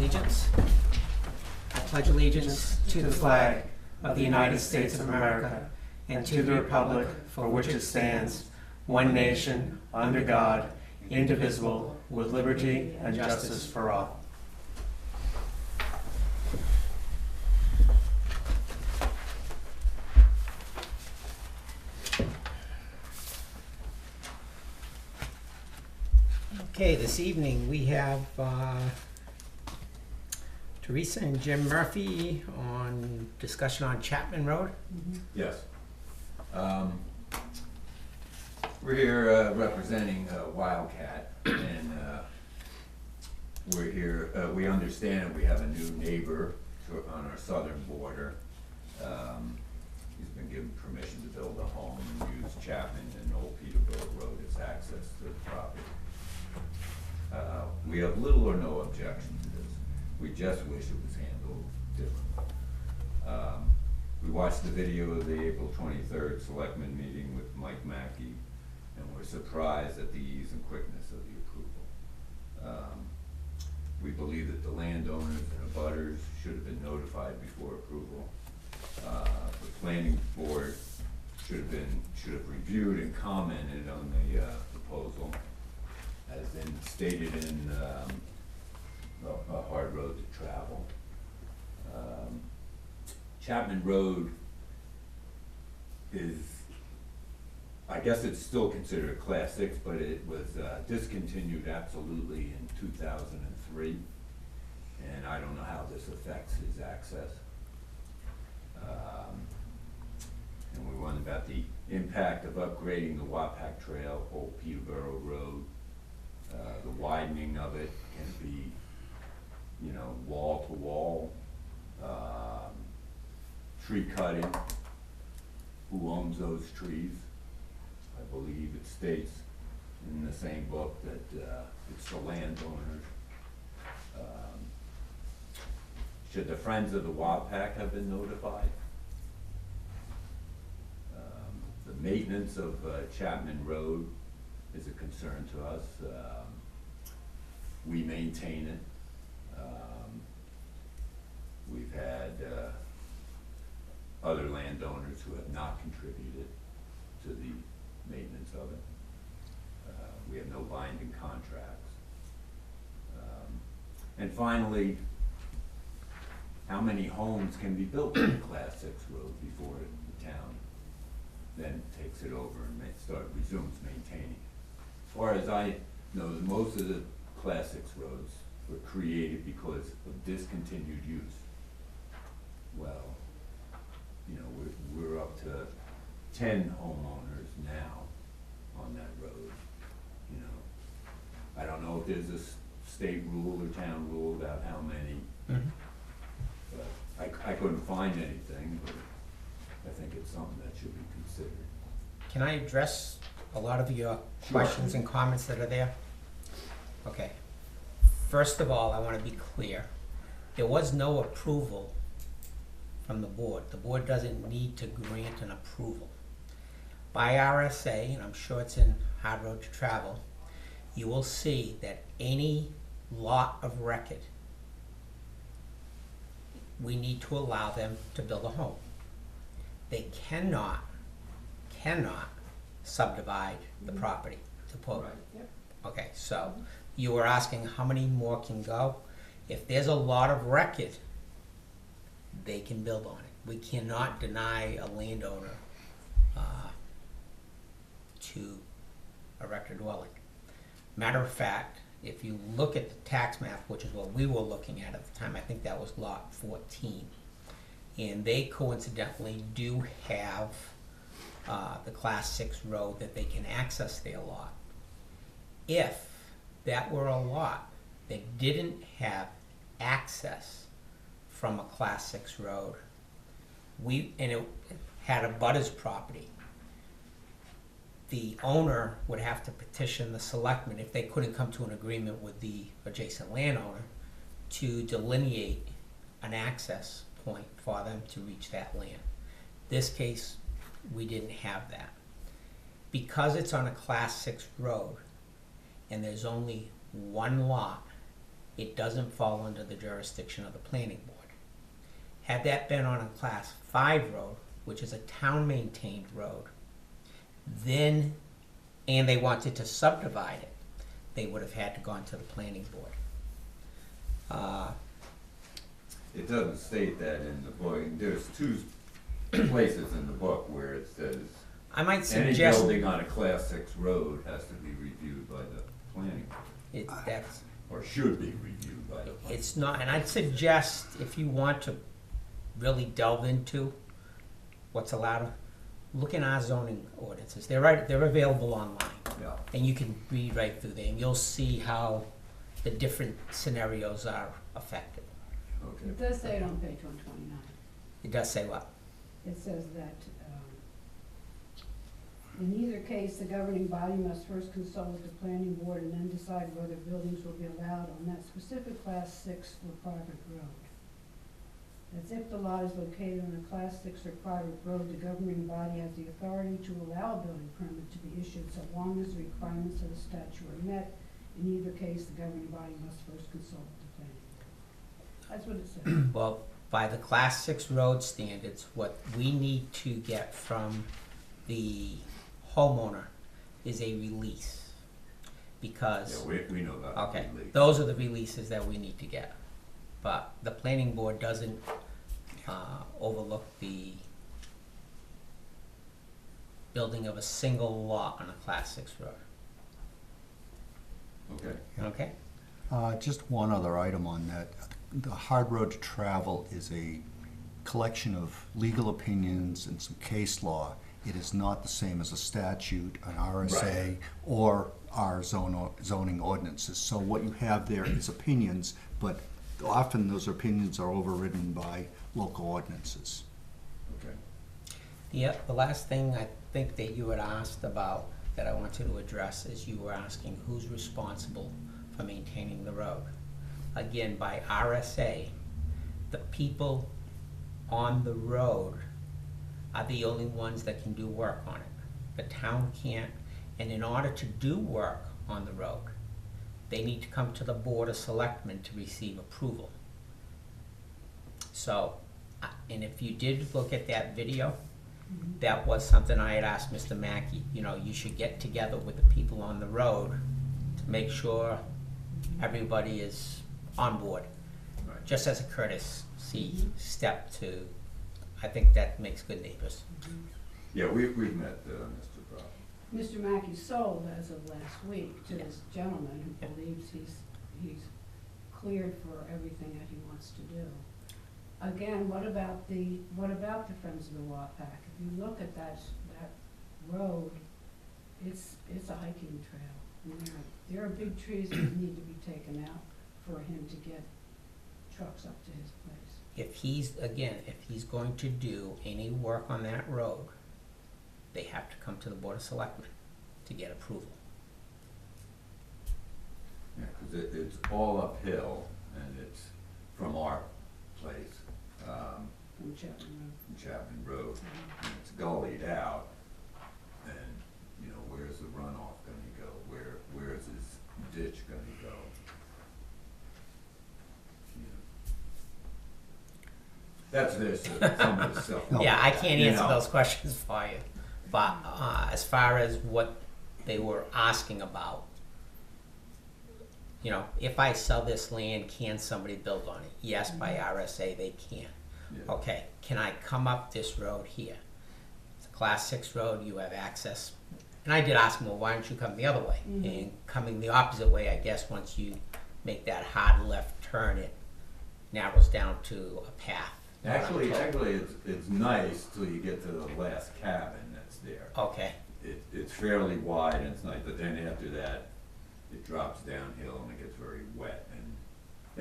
allegiance. I pledge allegiance to the flag of the United States of America and to the republic for which it stands, one nation, under God, indivisible, with liberty and justice for all. Okay, this evening we have Teresa and Jim Murphy on discussion on Chapman Road. Yes. We're here representing Wildcat, and we're here, we understand we have a new neighbor on our southern border. He's been given permission to build a home and use Chapman and Old Peterborough Road as access to the property. We have little or no objection to this. We just wish it was handled differently. We watched the video of the April 23rd Selectmen meeting with Mike Mackey, and we're surprised at the ease and quickness of the approval. We believe that the landowners and abutters should have been notified before approval. The planning board should have reviewed and commented on the proposal, as in stated in a hard road to travel. Chapman Road is, I guess it's still considered a Class 6, but it was discontinued absolutely in 2003, and I don't know how this affects his access. And we wondered about the impact of upgrading the Wapak Trail, Old Peterborough Road. The widening of it can be, wall to wall. Tree cutting, who owns those trees? I believe it states in the same book that it's the landowners. Should the Friends of the Wapak have been notified? The maintenance of Chapman Road is a concern to us. We maintain it. We've had other landowners who have not contributed to the maintenance of it. We have no binding contracts. And finally, how many homes can be built on a Class 6 road before the town then takes it over and resumes maintaining? As far as I know, most of the Class 6 roads were created because of discontinued use. Well, we're up to 10 homeowners now on that road. I don't know if there's a state rule or town rule about how many, but I couldn't find anything, but I think it's something that should be considered. Can I address a lot of your questions and comments that are there? Okay. First of all, I want to be clear. There was no approval from the board. The board doesn't need to grant an approval. By RSA, and I'm sure it's in Hard Road to Travel, you will see that any lot of record, we need to allow them to build a home. They cannot subdivide the property to put. Right. Yep. Okay, so you were asking how many more can go. If there's a lot of record, they can build on it. We cannot deny a landowner to erect a dwelling. Matter of fact, if you look at the tax map, which is what we were looking at the time, I think that was lot 14, and they coincidentally do have the Class 6 road that they can access their lot. If that were a lot that didn't have access from a Class 6 road, and it had a butter's property, the owner would have to petition the selectmen if they couldn't come to an agreement with the adjacent landowner to delineate an access point for them to reach that land. This case, we didn't have that. Because it's on a Class 6 road and there's only one lot, it doesn't fall under the jurisdiction of the planning board. Had that been on a class 5 road, which is a town-maintained road, then, and they wanted to subdivide it, they would have had to gone to the planning board. It doesn't state that in the book. There's two places in the book where it says I might any suggest, building on a class 6 road has to be reviewed by the planning board, that's, or should be reviewed by the planning. it's not, and I'd suggest if you want to really delve into what's allowed, look in our zoning ordinances. They're available online. Yeah, And you can read right through there, and you'll see how the different scenarios are affected. okay. It does say it on page 129. It does say what? It says that, in either case, the governing body must first consult with the planning board and then decide whether buildings will be allowed on that specific class 6 or private road. That's if the lot is located on a class 6 or private road, the governing body has the authority to allow a building permit to be issued so long as the requirements of the statute are met. In either case, the governing body must first consult with the planning board. That's what it says. Well, by the class 6 road standards, what we need to get from the homeowner is a release. Because, Yeah, we know that. okay, legally. those are the releases that we need to get. But the planning board doesn't overlook the building of a single lot on a class 6 road. Okay. Okay? Just one other item on that. The hard road to travel is a collection of legal opinions and some case law. It is not the same as a statute, an RSA, Right. or our zoning ordinances. So what you have there is opinions, but often those opinions are overridden by local ordinances. Okay. The last thing I think that you had asked about that I wanted to address is you were asking who's responsible for maintaining the road. Again, by RSA, the people on the road are the only ones that can do work on it. The town can't, and in order to do work on the road, they need to come to the Board of Selectmen to receive approval. So, and if you did look at that video, that was something I had asked Mr. Mackey, you should get together with the people on the road to make sure everybody is on board, Right. just as a courtesy step to, I think that makes good neighbors. Yeah, we've met Mr. Brown. Mr. Mackey sold as of last week to Yeah. this gentleman who Yeah. believes he's cleared for everything that he wants to do. Again, what about the Friends of the Wapak? If you look at that road, it's a hiking trail. And there are big trees that need to be taken out for him to get trucks up to his place. If he's going to do any work on that road, they have to come to the Board of Selectmen to get approval. Yeah, because it's all uphill, and it's from our place, From Chapman Chapman Road, and it's gullied out, and, where's the runoff gonna go? Where's this ditch gonna go? That's this, some of the stuff. No. Yeah, I can't You answer know. those questions for you, but as far as what they were asking about, if I sell this land, can somebody build on it? Yes, by RSA they can. Yeah. Okay, can I come up this road here? It's a class 6 road, you have access. And I did ask them, well, why don't you come the other way? And coming the opposite way, I guess, once you make that hard left turn, it narrows down to a path. Actually, it's nice till you get to the last cabin that's there. Okay, It's fairly wide and it's nice, but then after that, it drops downhill and it gets very wet, and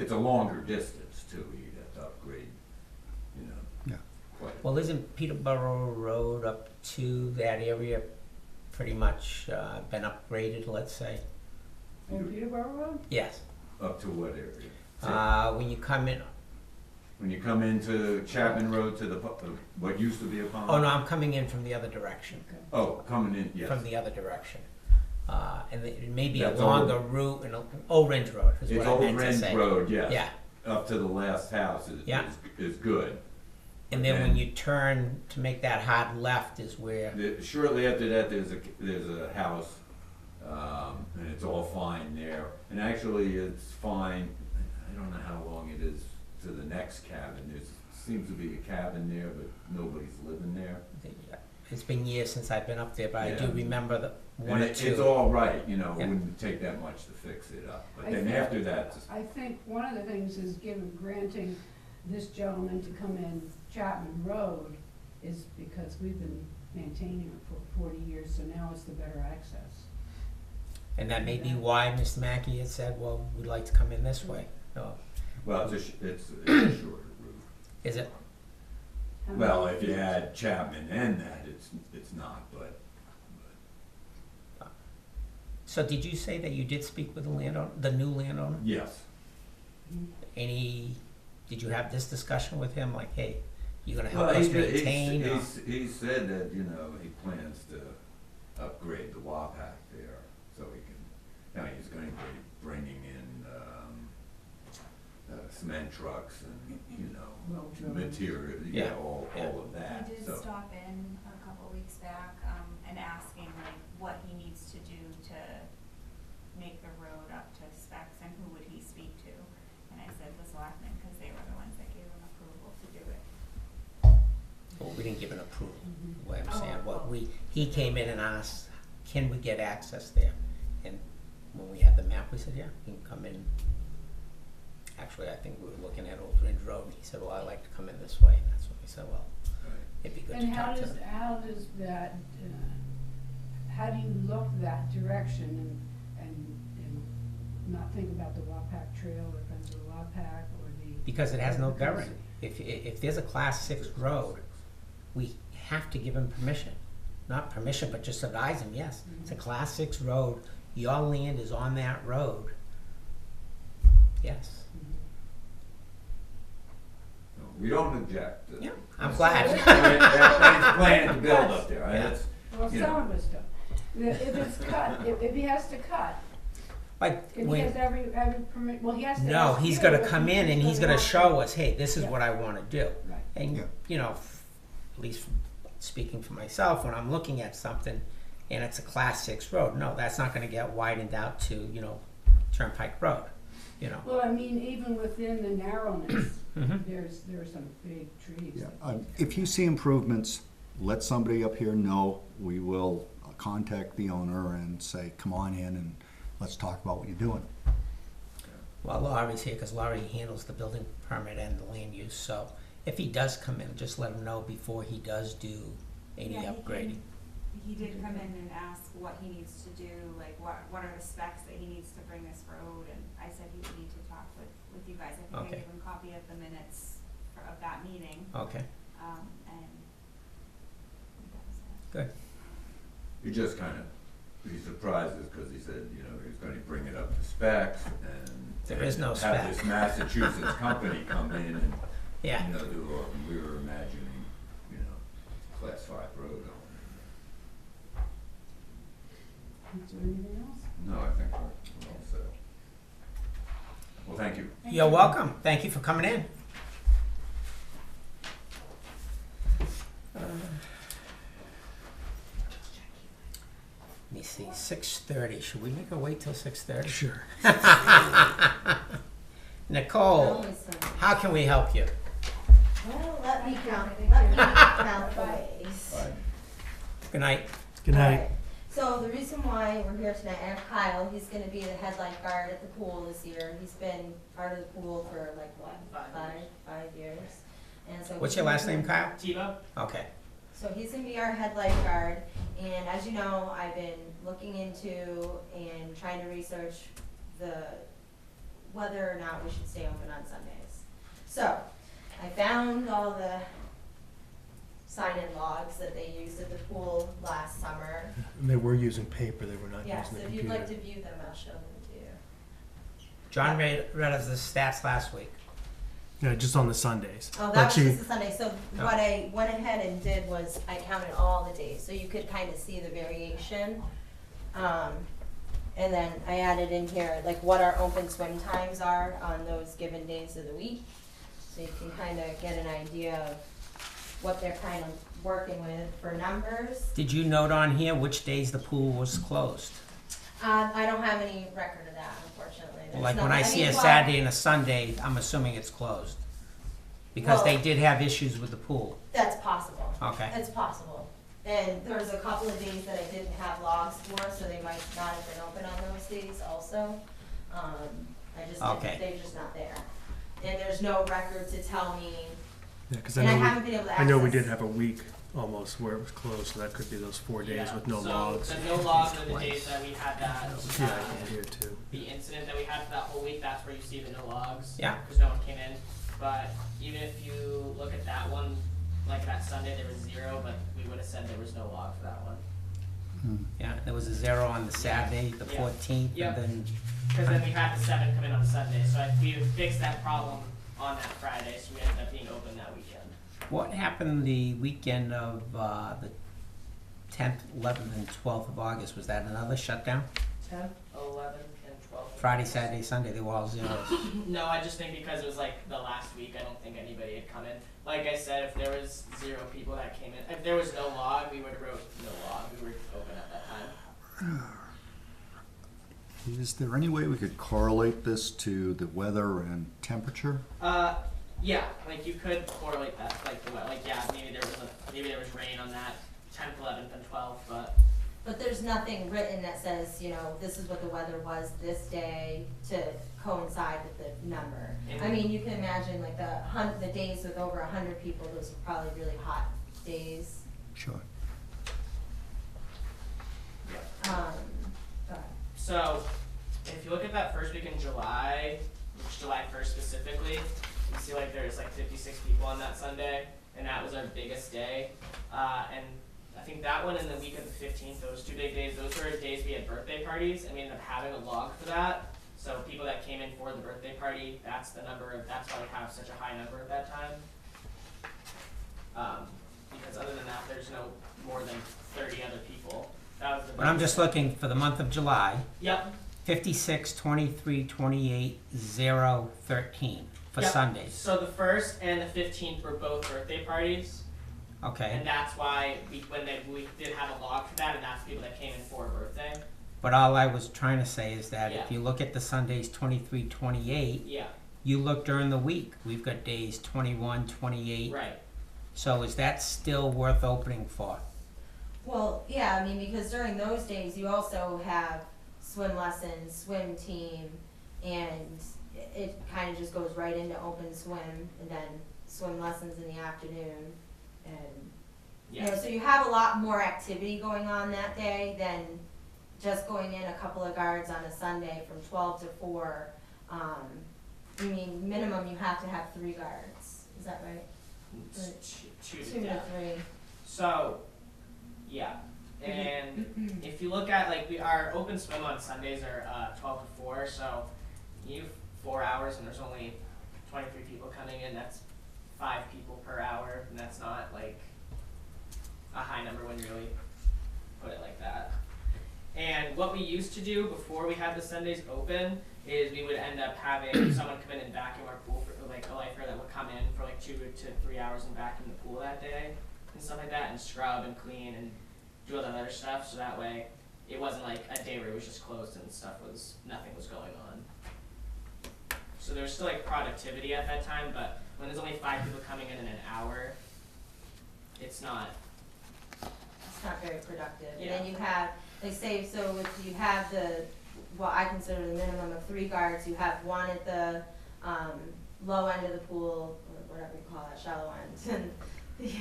it's a longer distance too, you'd have to upgrade, Yeah. quite. well, isn't Peterborough Road up to that area pretty much been upgraded, let's say? Road. Peterborough Road? Yes. Up to what area? When you come in, When you come into Chapman Road to what used to be a pond? oh no, I'm coming in from the other direction. Okay. Oh, coming in, yes. From the other direction. And it may be a That's longer route, and Old Ridge Road is It's what I Old meant to Ridge say. Road, yes. Yeah, Up to the last house Yeah. is good. and then when you turn to make that hard left is where, Shortly after that, there's a house, and it's all fine there. And actually, it's fine, I don't know how long it is to the next cabin. There seems to be a cabin there, but nobody's living there. it's been years since I've been up there, but I do Yeah. remember the one And or it's two. all right, you know, it Yeah. wouldn't take that much to fix it up. But I then think- after that, I think one of the things is granting this gentleman to come in Chapman Road is because we've been maintaining it for 40 years, so now it's the better access. And that may be why Mr. Mackey had said, well, we'd like to come in this way. No, well, it's a shorter route. is it? How Well, many- if you add Chapman and that, it's not, but So did you say that you did speak with the landowner, the new landowner? yes. Did you have this discussion with him, like, hey, you're gonna help Well, us maintain? or- he said that, you know, he plans to upgrade the WAPAC there, so he can, now he's going to be bringing in, cement trucks and, you know, Well, material, Yeah, yeah, all of that, He did so. stop in a couple weeks back, and asking like what he needs to do to make the road up to specs and who would he speak to. And I said the selectmen, cause they were the ones that gave him approval to do it. Well, we didn't give an approval, Mhm. what I'm saying, Oh. he came in and asked, can we get access there? And when we had the map, we said, yeah, you can come in. Actually, I think we were looking at Old Ridge Road, and he said, well, I like to come in this way, and that's when we said, well, Right. it'd be good And to talk to them. how does that, how do you look that direction and not think about the Wapak Trail or Friends of the Wapak or the? Because it has no because- bearing. If there's a class 6 road, we have to give him permission. Not permission, but just advise him, yes, it's a class 6 road, your land is on that road. Yes, No, we don't object. yeah, I'm glad. Everybody's planning to build up there, Yeah. that's, Well, you know. some of us don't. If it's cut, if he has to cut, Like, if he when, has every permit, well, he has to. no, ask he's you, gonna but come in and he's gonna have to. show us, hey, this is Yeah. what I wanna do. Right. And, Yeah. you know, at least speaking for myself, when I'm looking at something and it's a class 6 road, no, that's not gonna get widened out to, you know, Turnpike Road, you know. Well, I mean, even within the narrowness, Mhm. there are some big trees. Yeah, that- if you see improvements, let somebody up here know. We will contact the owner and say, come on in and let's talk about what you're doing. Well, Laurie's here because Laurie handles the building permit and the land use, so if he does come in, just let him know before he does do any Yeah, he upgrading. He did come in and ask what he needs to do, like what are the specs that he needs to bring this road, and I said he would need to talk with you guys. I think I Okay. gave him a copy of the minutes of that meeting, Okay, and that was it. good. He just kind of, he surprised us because he said, you know, he was going to bring it up to specs and. There is no Have spec. this Massachusetts company come in and, Yeah. you know, we were imagining, you know, class 5 road on Is there anything else? it. No, I think we're all set. Well, thank you. You're welcome. Thank you for coming in. Let me see, 6:30. Should we make her wait till 6:30? Sure. Nicole, how can we help you? Well, let me count the ways. Good night. Good night. Alright, so the reason why we're here tonight, I have Kyle, he's gonna be the head lifeguard at the pool this year. He's been part of the pool for like, what, five years? And so What's your last name, Kyle? Tebow? Okay. So he's gonna be our head lifeguard, and as you know, I've been looking into and trying to research whether or not we should stay open on Sundays. So, I found all the sign-in logs that they used at the pool last summer. And they were using paper, they were not Yes, using the if you'd computer. like to view them, I'll show them to you. John read us the stats last week. Yeah, just on the Sundays. Oh, But that was she- just the Sunday, so what I went ahead and did was I counted all the days, so you could kind of see the variation. And then I added in here, like, what our open swim times are on those given days of the week. So you can kind of get an idea of what they're kind of working with for numbers. Did you note on here which days the pool was closed? I don't have any record of that, unfortunately. There's Like when nothing- I see a mean, well, Saturday and a Sunday, I'm assuming it's closed. Because they Well- did have issues with the pool. That's possible. Okay. It's possible. And there was a couple of days that I didn't have logs for, so they might not have been open on those days also. I just Okay. didn't, they're just not there. And there's no record to tell me, Yeah, because and I I know haven't been able to I know we access- did have a week almost where it was closed, so that could be those 4 days Yeah, with no so logs. the no logs are the days that we had that, Yeah, I can hear too. the incident that we had for that whole week, that's where you see the no logs. Yeah. Because no one came in, but even if you look at that one, like that Sunday, there was 0, but we would have said there was no log for that one. Yeah, there was a 0 on the Saturday, the Yeah. 14th, Yeah. and then, Because then we had the 7 come in on Sunday, so we fixed that problem on that Friday, so we ended up being open that weekend. what happened the weekend of, the 10th, 11th, and 12th of August? Was that another shutdown? 10th, 11th, and 12th. Friday, Saturday, Sunday, they were all zeros. No, I just think because it was like the last week, I don't think anybody had come in. Like I said, if there was 0 people that came in, if there was no log, we would have wrote no log. We were open at that time. Is there any way we could correlate this to the weather and temperature? Yeah, like you could correlate that, like the like yeah, maybe there was rain on that 10th, 11th, and 12th, but there's nothing written that says, you know, this is what the weather was this day to coincide with the number. I mean, you can imagine like the days with over 100 people, those are probably really hot days. Sure. yeah. Go ahead. So, if you look at that first week in July, which July 1st specifically, you see like there's like 56 people on that Sunday, and that was our biggest day. And I think that one and the week of the 15th, those 2 big days, those were days we had birthday parties, and we ended up having a log for that. So people that came in for the birthday party, that's the number, that's why we have such a high number at that time. Because other than that, there's no more than 30 other people. That was the But I'm just biggest. looking for the month of July, Yep. 56, 23, 28, 0, 13 for Yep. Sundays. So the 1st and the 15th were both birthday parties, Okay, and that's why we did have a log for that, and that's people that came in for a birthday. but all I was trying to say is that if Yeah. you look at the Sundays 23, 28, Yeah, you look during the week, we've got days 21, 28. right. So is that still worth opening for? Well, yeah, I mean, because during those days, you also have swim lessons, swim team, and it kind of just goes right into open swim, and then swim lessons in the afternoon, and, you know, Yeah, so you have a lot more activity going on that day than just going in a couple of guards on a Sunday from 12 to 4. I mean, minimum you have to have 3 guards, is that right? It's two 2 to to death. 3. So, yeah, and if you look at like our open swim on Sundays are 12 to 4, so you have 4 hours and there's only 23 people coming in. That's 5 people per hour, and that's not like a high number when you really put it like that. And what we used to do before we had the Sundays open is we would end up having someone come in and vacuum our pool for like a lifeguard that would come in for like 2 to 3 hours and vacuum the pool that day and stuff like that, and scrub and clean and do all that other stuff, so that way it wasn't like a day where it was just closed and nothing was going on. So there's still like productivity at that time, but when there's only 5 people coming in an hour, it's not. It's not very productive. And Yeah. then you have, like say, so if you have what I consider the minimum of 3 guards, you have one at the low end of the pool, or whatever you call it, shallow end, and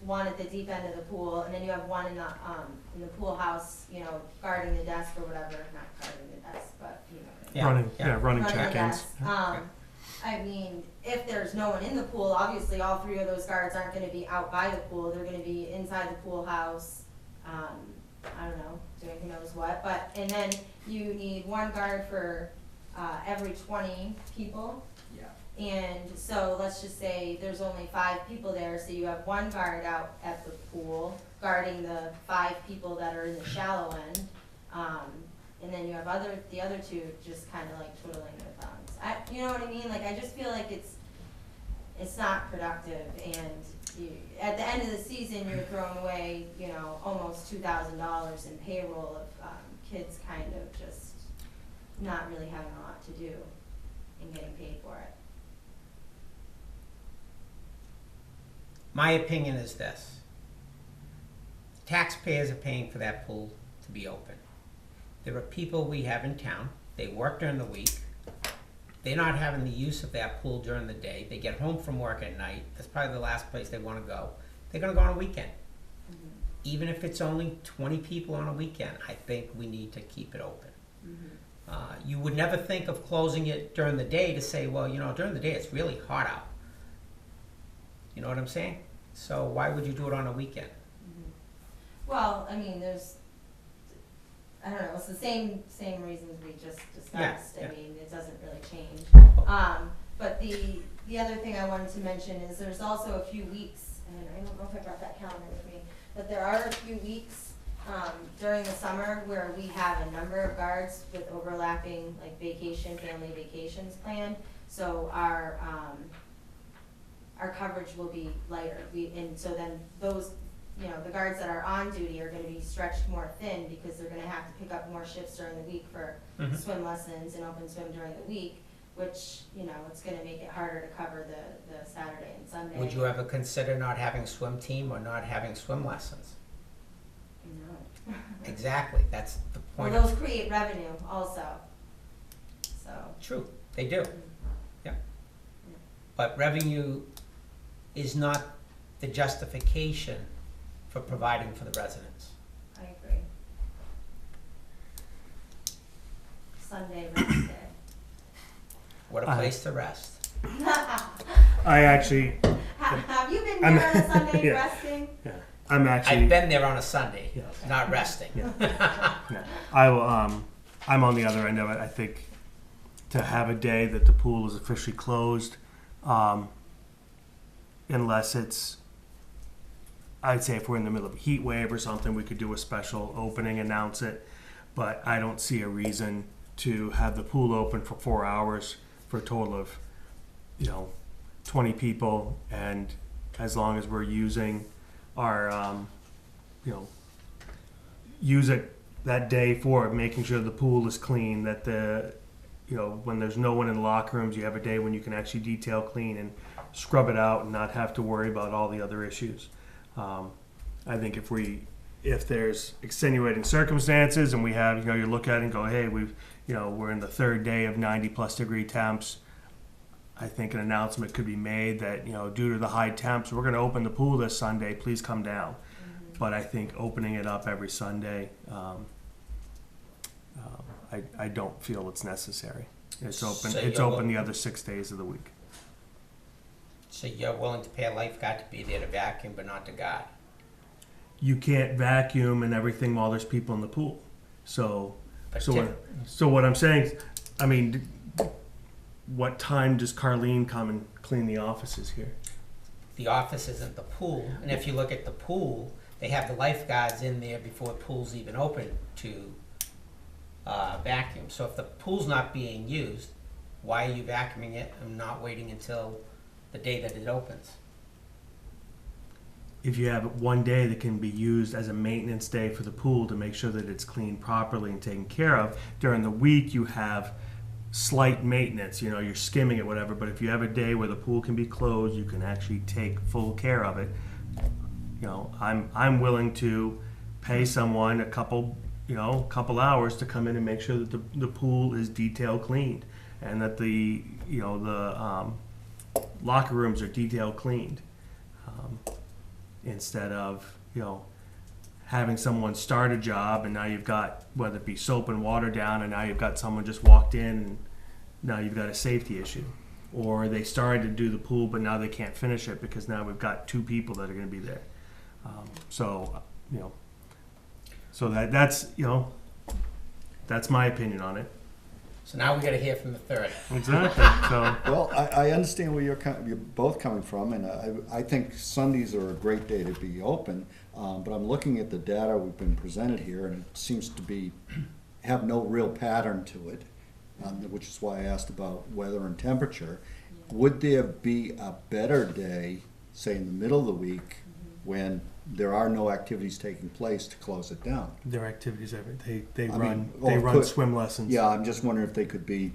one at the deep end of the pool, and then you have one in the pool house, you know, guarding the desk or whatever, not guarding the desk, but, you know. Yeah, running yeah. running Running the check-ins. desk. I mean, if there's no one in the pool, obviously all 3 of those guards aren't gonna be out by the pool, they're gonna be inside the pool house, I don't know, doing who knows what, and then you need 1 guard for, every 20 people. Yeah. And so let's just say there's only 5 people there, so you have 1 guard out at the pool guarding the 5 people that are in the shallow end. and then you have the other two just kinda like twiddling their thumbs. You know what I mean? Like, I just feel like it's not productive, and at the end of the season, you're throwing away, you know, almost $2,000 in payroll of, kids kind of just not really having a lot to do and getting paid for it. My opinion is this. Taxpayers are paying for that pool to be open. There are people we have in town, they work during the week, they're not having the use of that pool during the day, they get home from work at night, that's probably the last place they wanna go. They're gonna go on a weekend. Mm-hmm. Even if it's only 20 people on a weekend, I think we need to keep it open. Mm-hmm. You would never think of closing it during the day to say, well, you know, during the day it's really hot out. You know what I'm saying? So why would you do it on a weekend? Well, I mean, I don't know, it's the same reasons we just discussed. Yeah. I mean, it doesn't really change. But the other thing I wanted to mention is there's also a few weeks, and I don't know if I brought that calendar with me, but there are a few weeks during the summer where we have a number of guards with overlapping, like family vacations planned. So our coverage will be lighter. And so then those, you know, the guards that are on duty are gonna be stretched more thin because they're gonna have to pick up more shifts during the week for swim lessons and open swim during the week, which, you know, it's gonna make it harder to cover the Saturday and Sunday. Would you ever consider not having a swim team or not having swim lessons? No. Exactly, that's the Well, point. those create revenue also, so. True, they do. Yeah. But revenue is not the justification for providing for the residents. I agree. Sunday rest day. What a place to rest. I actually, Have you been I'm- there on a Sunday yeah. resting? yeah, I'm actually. I've been there on a Sunday, Yeah. not resting. Yeah. I will, I'm on the other end of it. I think to have a day that the pool is officially closed, unless it's, I'd say if we're in the middle of a heat wave or something, we could do a special opening, announce it. But I don't see a reason to have the pool open for 4 hours for a total of, 20 people. And as long as we're using our, use it that day for making sure the pool is clean, that when there's no one in the locker rooms, you have a day when you can actually detail clean and scrub it out and not have to worry about all the other issues. I think if there's extenuating circumstances and we have, you look at it and go, hey, we're in the third day of 90+ degree temps. I think an announcement could be made that, due to the high temps, we're going to open the pool this Sunday. Please come down. But I think opening it up every Sunday, I don't feel it's necessary. It's open. So It's you're open the other 6 days of the week. So you're willing to pay a lifeguard to be there to vacuum, but not to guard? You can't vacuum and everything while there's people in the pool. So But what I'm saying is, I mean, what time does Carlene come and clean the offices here? the office isn't the pool, and if you look at the pool, they have the lifeguards in there before the pool's even open to vacuum. So if the pool's not being used, why are you vacuuming it and not waiting until the day that it opens? If you have one day that can be used as a maintenance day for the pool to make sure that it's cleaned properly and taken care of, during the week you have slight maintenance, you're skimming it, whatever, but if you have a day where the pool can be closed, you can actually take full care of it. I'm willing to pay someone a couple hours to come in and make sure that the pool is detail cleaned and that the locker rooms are detail cleaned. Instead of, having someone start a job and now you've got, whether it be soap and water down, and now you've got someone just walked in and now you've got a safety issue. Or they started to do the pool but now they can't finish it because now we've got 2 people that are going to be there. So that's my opinion on it. So now we gotta hear from the third. Exactly. So Well, I understand where you're both coming from, and I think Sundays are a great day to be open, but I'm looking at the data we've been presented here, and it seems to be have no real pattern to it, which is why I asked about weather and temperature. Would there be a better day, say in the middle of the week, when there are no activities taking place, to close it down? Their activities, they I run mean, they or run could- swim lessons. Yeah, I'm just wondering if they could be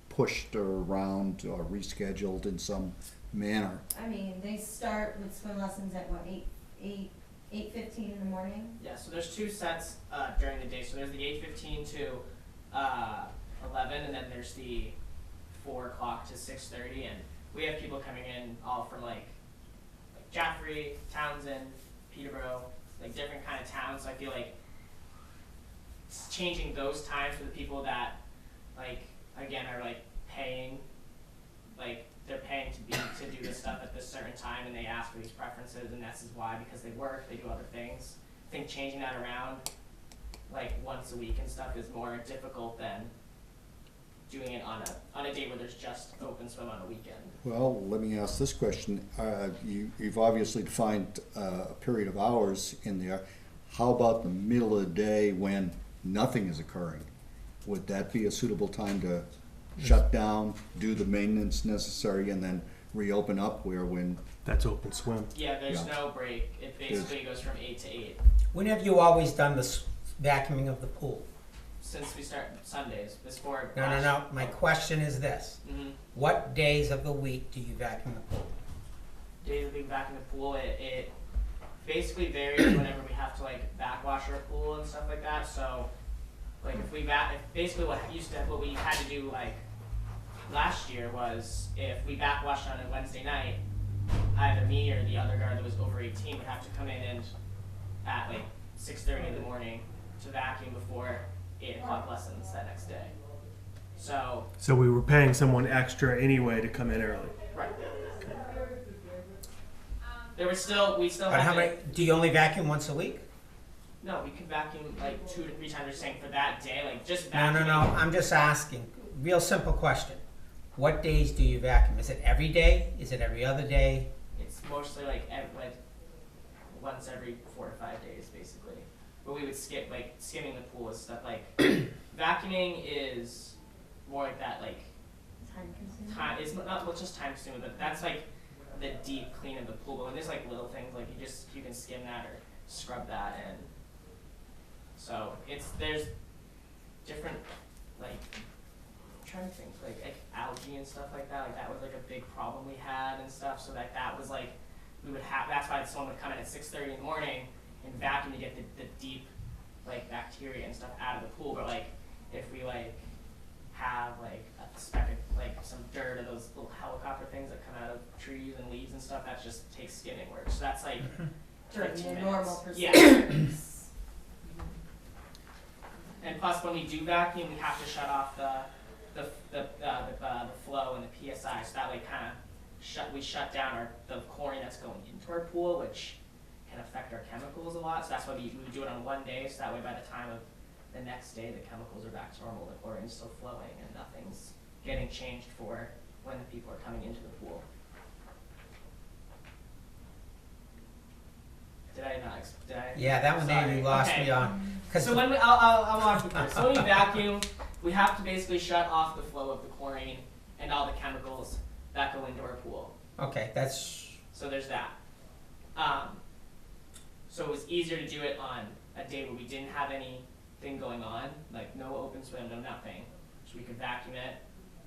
pushed or around or rescheduled in some manner. I mean, they start with swim lessons at what, 8:15 in the morning? Yeah, so there's two sets during the day. So there's the 8:15 to 11, and then there's the 4 o'clock to 6:30. And we have people coming in all from like Jaffrey, Townsend, Peterborough, like different kind of towns. So I feel like changing those times for the people that, like, again, are like paying, like they're paying to do this stuff at this certain time, and they ask for these preferences, and this is why, because they work, they do other things. I think changing that around like once a week and stuff is more difficult than doing it on a day where there's just open swim on a weekend. Well, let me ask this question. You've obviously defined a period of hours in there. How about the middle of the day when nothing is occurring? Would that be a suitable time to shut down, do the maintenance necessary, and then reopen up where when? That's open swim. Yeah, there's Yeah. no break. It basically goes from 8 to 8. When have you always done this vacuuming of the pool? Since we start Sundays, before. No. My question is this. Mm-hmm. What days of the week do you vacuum the pool? Days of being back in the pool, it basically varies whenever we have to like backwash our pool and stuff like that. So, like if basically what we had to do like last year was if we backwashed on a Wednesday night, either me or the other guard that was over 18 would have to come in and at like 6:30 in the morning to vacuum before 8 o'clock lessons that next day. So, So we were paying someone extra anyway to come in early. right. We still But had how to, many, do you only vacuum once a week? no, we could vacuum like 2 to 3 times. You're saying for that day, like just No, vacuuming. I'm just asking. Real simple question. What days do you vacuum? Is it every day? Is it every other day? It's mostly like once every 4 to 5 days, basically. But we would skip like skimming the pool and stuff. Like vacuuming is more like that, like Time consuming. time. It's not just time consuming, but that's like the deep clean of the pool. But when there's like little things, like you can skim that or scrub that, and so there's different like. I'm trying to think like algae and stuff like that. Like that was like a big problem we had and stuff. So that was like we would have. That's why someone would come in at 6:30 in the morning and vacuum to get the deep like bacteria and stuff out of the pool. But like if we like have like a speck of like some dirt or those little helicopter things that come out of trees and leaves and stuff, that just takes skimming work. So that's like During 15 your minutes. normal Yeah. procedures. And plus, when we do vacuum, we have to shut off the flow and the PSI, so that way we shut down the chlorine that's going into our pool, which can affect our chemicals a lot. So that's why we do it on one day, so that way by the time of the next day, the chemicals are back to normal, the chlorine's still flowing, and nothing's getting changed for when the people are coming into the pool. Did I not? Did I? Yeah, that one there Sorry. you lost Okay. me on. 'Cause So when I'll walk you through. So when we vacuum, we have to basically shut off the flow of the chlorine and all the chemicals that go into our pool. Okay, that's, So there's that. So it was easier to do it on a day where we didn't have anything going on, like no open swim, no nothing. So we could vacuum it,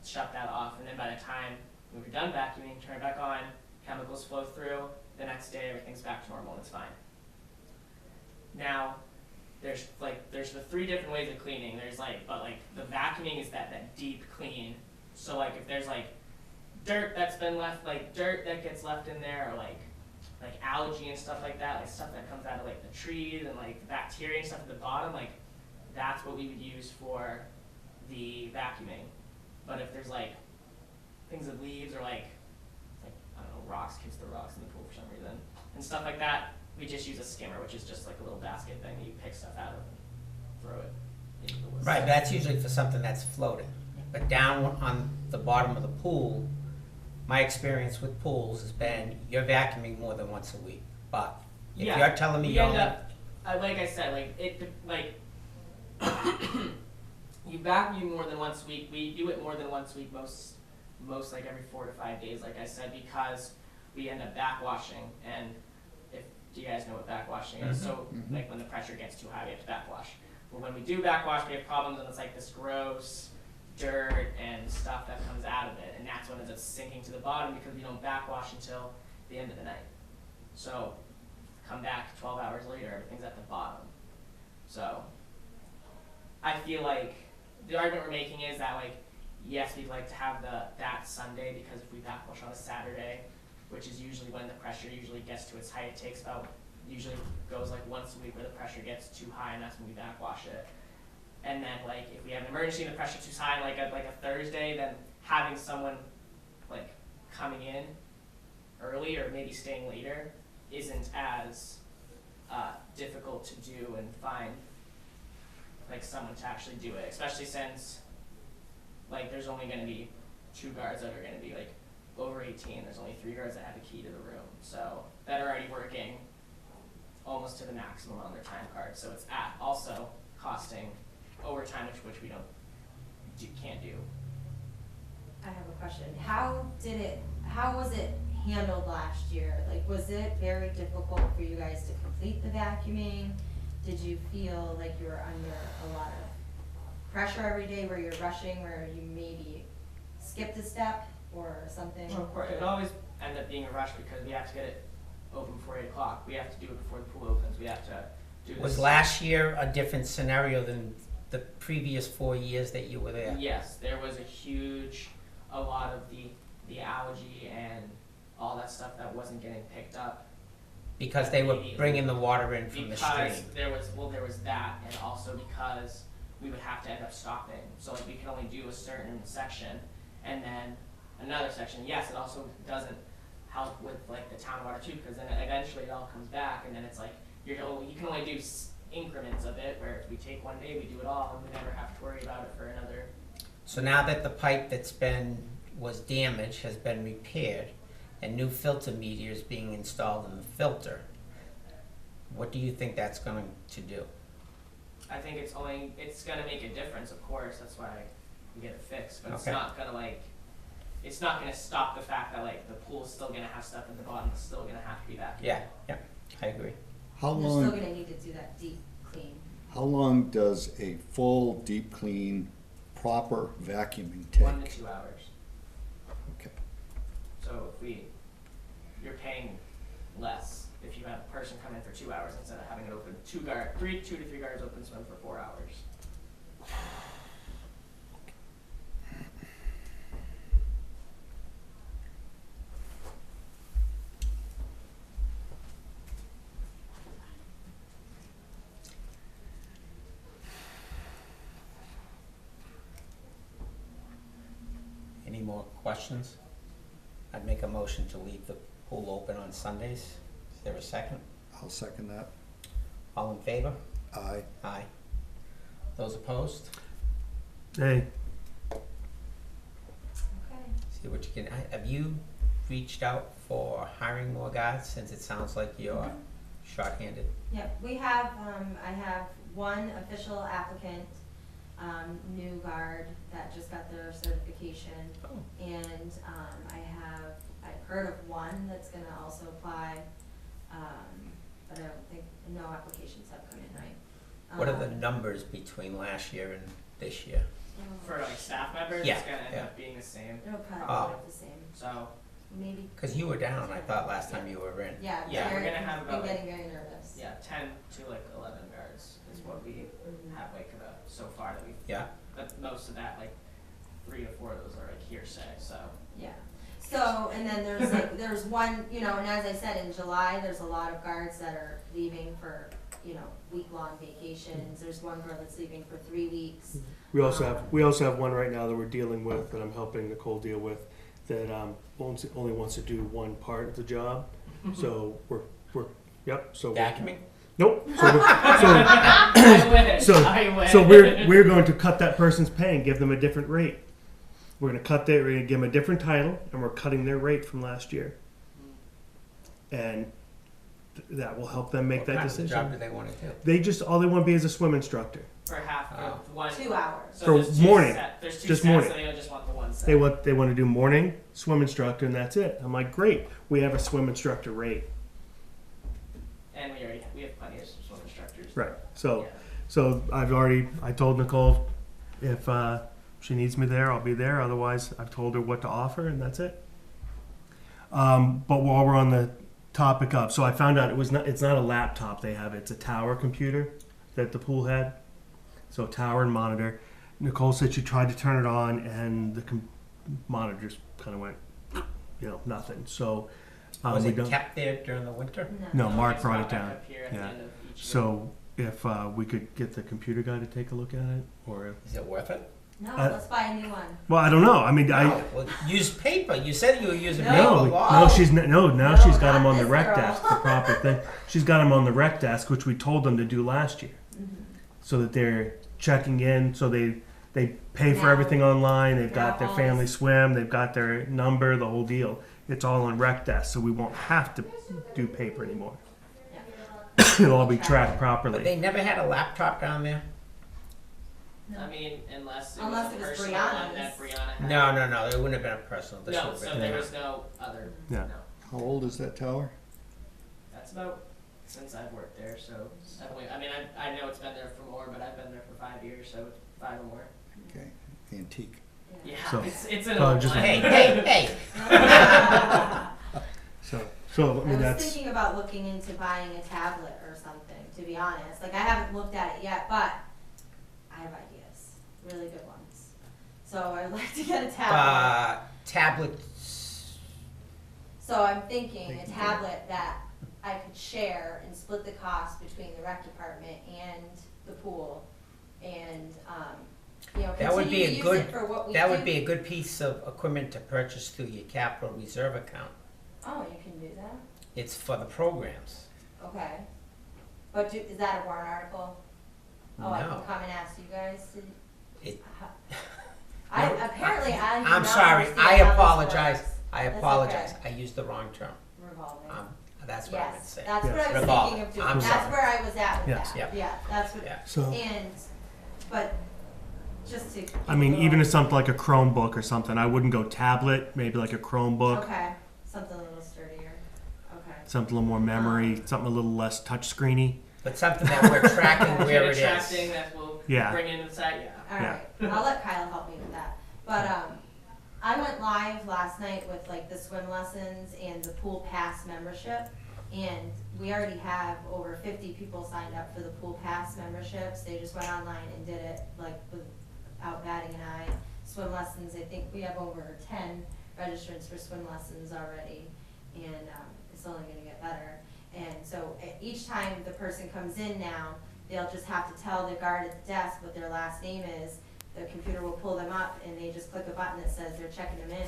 shut that off, and then by the time we were done vacuuming, turn it back on, chemicals flow through, the next day everything's back to normal and it's fine. Now, there's the 3 different ways of cleaning. There's the vacuuming is that deep clean. So like if there's like dirt that's been left, like dirt that gets left in there, or like algae and stuff like that, like stuff that comes out of like the trees and like bacteria and stuff at the bottom, like that's what we would use for the vacuuming. But if there's like things with leaves or like I don't know, rocks, kids throw rocks in the pool for some reason and stuff like that, we just use a skimmer, which is just like a little basket thing that you pick stuff out of and throw it into the woods. right, that's usually for something that's floating. But down on the bottom of the pool, my experience with pools has been you're vacuuming more than once a week. But if Yeah, you're telling me we you end only, up, like I said, like it, like You vacuum more than once a week. We do it more than once a week, most like every 4 to 5 days, like I said, because we end up backwashing. And do you guys know what backwashing is? So like when the pressure gets too high, we have to backwash. But when we do backwash, we have problems, and it's like this gross dirt and stuff that comes out of it, and that's when it ends up sinking to the bottom because we don't backwash until the end of the night. So come back 12 hours later, everything's at the bottom. So I feel like the argument we're making is that, like, yes, we'd like to have that Sunday, because if we backwash on a Saturday, which is usually when the pressure usually gets to its height, it takes usually goes like once a week where the pressure gets too high, and that's when we backwash it. And then, like, if we have an emergency and the pressure's too high, like a Thursday, then having someone like coming in early or maybe staying later isn't as difficult to do and find like someone to actually do it, especially since like there's only going to be 2 guards that are going to be like over 18. There's only 3 guards that have a key to the room, so that are already working almost to the maximum on their time card. So it's also costing overtime, which we can't do. I have a question. How was it handled last year? Like, was it very difficult for you guys to complete the vacuuming? Did you feel like you were under a lot of pressure every day, where you're rushing, where you maybe skipped a step or something? Well, of course, it always end up being a rush because we have to get it open before 8 o'clock. We have to do it before the pool opens. We have to do this. Was last year a different scenario than the previous 4 years that you were there? Yes, there was a lot of the algae and all that stuff that wasn't getting picked up. Because they were bringing the water in from the stream. Because there was that, and also because we would have to end up stopping. So like we could only do a certain section, and then another section. Yes, it also doesn't help with like the town water too, because then eventually it all comes back, and then it's like you can only do increments of it. Where if we take one day, we do it all, and we never have to worry about it for another. So now that the pipe was damaged has been repaired, and new filter media is being installed in the filter, what do you think that's going to do? I think it's going to make a difference, of course. That's why we get it fixed. But Okay. it's not going to stop the fact that like the pool's still going to have stuff at the bottom. It's still going to have to be vacuumed. Yeah, I agree. How You're still long, gonna need to do that deep clean. how long does a full deep clean, proper vacuuming take? 1 to 2 hours. Okay. So you're paying less if you have a person come in for 2 hours instead of having it open 2 to 3 guards open swim for 4 hours. Any more questions? I'd make a motion to leave the pool open on Sundays. Is there a second? I'll second that. All in favor? Aye. Aye. Those opposed? Hey, Okay. See what you can, have you reached out for hiring more guards, since it sounds like you're shorthanded? Yep, we have, I have one official applicant, new guard that just got their certification. Oh. And, I've heard of one that's gonna also apply, but I don't think, no applications have come in, right? What are the numbers between last year and this year? For like staff members, Yeah, it's going to end yeah. up being the same. It'll probably Oh. look the same, So maybe. Because you were down, I thought, last time you were in. Yeah, Yeah, we're gonna have been about, getting very nervous. yeah, 10 to like 11 guards is what we Mhm. have like so far that we've. Yeah? But most of that, like 3 to 4 of those are like hearsay. So Yeah, so, and then there's like, there's one, and as I said, in July, there's a lot of guards that are leaving for, week-long vacations. There's one girl that's leaving for 3 weeks. we also have one right now that we're dealing with, that I'm helping Nicole deal with, that only wants to do one part of the job. So we're so Vacuuming? nope. I wish. I wish. So we're going to cut that person's pay and give them a different rate. We're going to we're going to give them a different title, and we're cutting their rate from last year. And that will help them make What that kind of decision. job do they want to do? All they want to be is a swim instructor. for half for one. 2 hours. So For there's two morning. There's two Just sets, morning. so they just want the one set. They want to do morning swim instructor, and that's it. I'm like, great. We have a swim instructor rate. And we have plenty of swim instructors. Right. So. Yeah. So I told Nicole if she needs me there, I'll be there. Otherwise, I've told her what to offer, and that's it. But while we're on the topic of, so I found out it's not a laptop they have. It's a tower computer that the pool had. So tower and monitor. Nicole said she tried to turn it on, and the monitor just kind of went, nothing. So Was we it don't. kept there during the winter? No, Mark it's brought it back down. up here at the Yeah. end of each year. So if we could get the computer guy to take a look at it, or if, Is it worth it? No, I- let's buy a new one. well, I don't know. I mean, No, well, use paper. You said you were using No. paper No, law. now she's No, she's got them not on the this rec girl. desk, the proper thing. She's got them on the rec desk, which we told them to do last year, so that they're checking in. So they pay for Now- everything online. They've got their now all family this- swim. They've got their number, the whole deal. It's all on rec desk, so we won't have to do paper anymore. It'll all be tracked But properly. they never had a laptop down there? I mean, unless it Unless was a it was personal one Brianna's. that Brianna had. No. It wouldn't have been a personal. This No, would have so been there was no other. Yeah. No. How old is that tower? That's about since I've worked there. So I know it's been there for more, but I've been there for 5 years, so it's 5 or more. Okay, antique. Yeah, So- it's an so old just- one. Hey. So I I mean was that's thinking about looking into buying a tablet or something, to be honest. Like, I haven't looked at it yet, but I have ideas. Really good ones. So I would like to get a tablet. Tablets. So I'm thinking a tablet that I could share and split the cost between the rec department and the pool. And, That would be continue a to use good. it for what we That do. would be a good piece of equipment to purchase through your capital reserve account. Oh, you can do that? It's for the programs. Okay. But is that a warrant article? Oh, I can No. come and ask you guys to. It- Apparently I do I'm not sorry. understand I how this apologize. works. I That's apologize. okay. I used the wrong term. Revolving. That's what I meant to Yes, say. that's what I was Revolving. thinking of doing. I'm That's sorry. where I was at with Yes. that. Yep. Yeah, that's what, Yeah. so. but just to. I mean, even if something like a Chromebook or something, I wouldn't go tablet. Maybe like a Chromebook, Okay, something a little sturdier. Okay. something a little more memory, something a little less touchscreeny. But something that we're tracking where it Attracting is. that will Yeah. bring in inside. Yeah. Alright, I'll let Kyle help me with that. But, I went live last night with like the swim lessons and the pool pass membership. And we already have over 50 people signed up for the pool pass memberships. They just went online and did it like without batting an eye. Swim lessons, I think we have over 10 registrants for swim lessons already. And, it's only gonna get better. And so each time the person comes in now, they'll just have to tell the guard at the desk what their last name is. The computer will pull them up and they just click a button that says they're checking them in.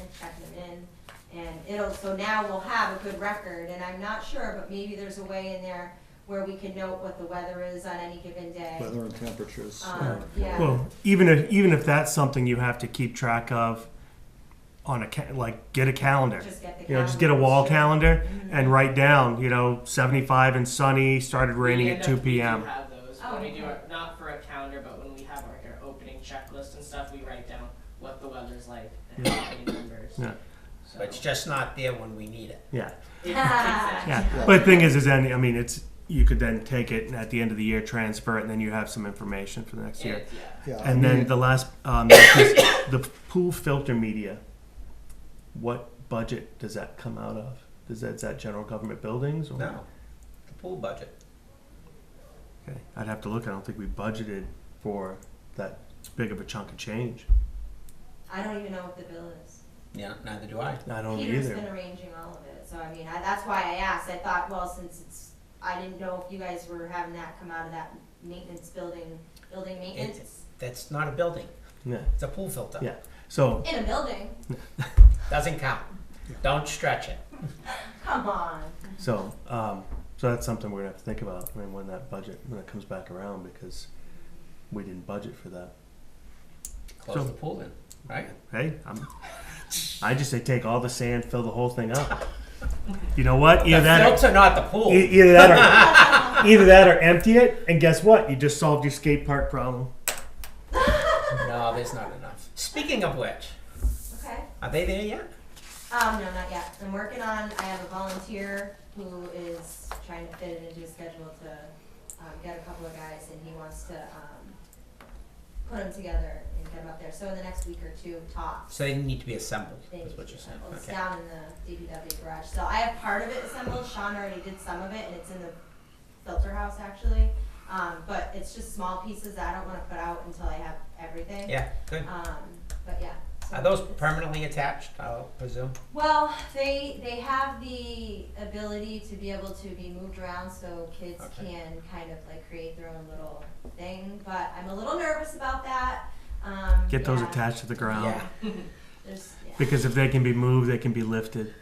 And so now we'll have a good record, and I'm not sure, but maybe there's a way in there where we can note what the weather is on any given day. Weather and temperatures. Yeah. Well, even if that's something you have to keep track of on like get a calendar. Just get the Just get a wall calendar and Mhm. write down, 75 and sunny, started raining at 2 We p.m. do have those. Oh, When we do okay. not for a calendar, but when we have our opening checklist and stuff, we write down what the weather's like and how many members. Yeah. So, But it's just not there when we need it. Yeah. exactly. Yeah. But the thing is it's you could then take it and at the end of the year transfer it, and then you have some information for the next year. Yeah. Yeah, And I then mean, the last, the pool filter media, what budget does that come out of? Is that general government buildings? Or? No. The pool budget. Okay. I'd have to look. I don't think we budgeted for that big of a chunk of change. I don't even know what the bill is. Yeah, neither do I. I don't Peter's either. been arranging all of it, so I mean, that's why I asked. I thought, well, since I didn't know if you guys were having that come out of that maintenance building maintenance. That's not a building. Yeah. It's a pool filter. Yeah. So In a building, Doesn't count. Don't stretch it. come on. so that's something we're gonna have to think about. I mean, when it comes back around, because we didn't budget for that. Close So- the pool in, right? Hey, I just say take all the sand, fill the whole thing up. You know what? The filter, not the pool. Either that or Either that or empty it, and guess what? You just solved your skate park problem. No, there's not enough. Speaking of which, Okay. are they there yet? No, not yet. I'm working on, I have a volunteer who is trying to fit it into his schedule to, get a couple of guys, and he wants to, put them together and get them up there. So in the next week or two, tops. So they need to be assembled, They is need what to you're be saying. assembled. It's Okay. down in the DPW garage. So I have part of it assembled. Sean already did some of it, and it's in the filter house actually. But it's just small pieces that I don't want to put out until I have everything. Yeah, good. But yeah. So Are those it's- permanently attached, I'll presume? Well, they have the ability to be able to be moved around so kids Okay. can kind of like create their own little thing. But I'm a little nervous about that. Get those yeah. attached to the ground. Yeah. Yeah. Because if they can be moved, they can be lifted.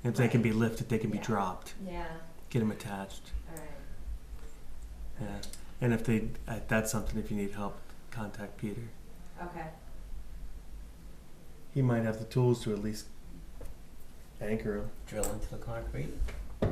If they can be lifted, they can be Yeah. dropped. Yeah. Get them attached. All right. Yeah. And if they, that's something. If you need help, contact Peter. Okay. He might have the tools to at least anchor them. Drill into the concrete? Yeah.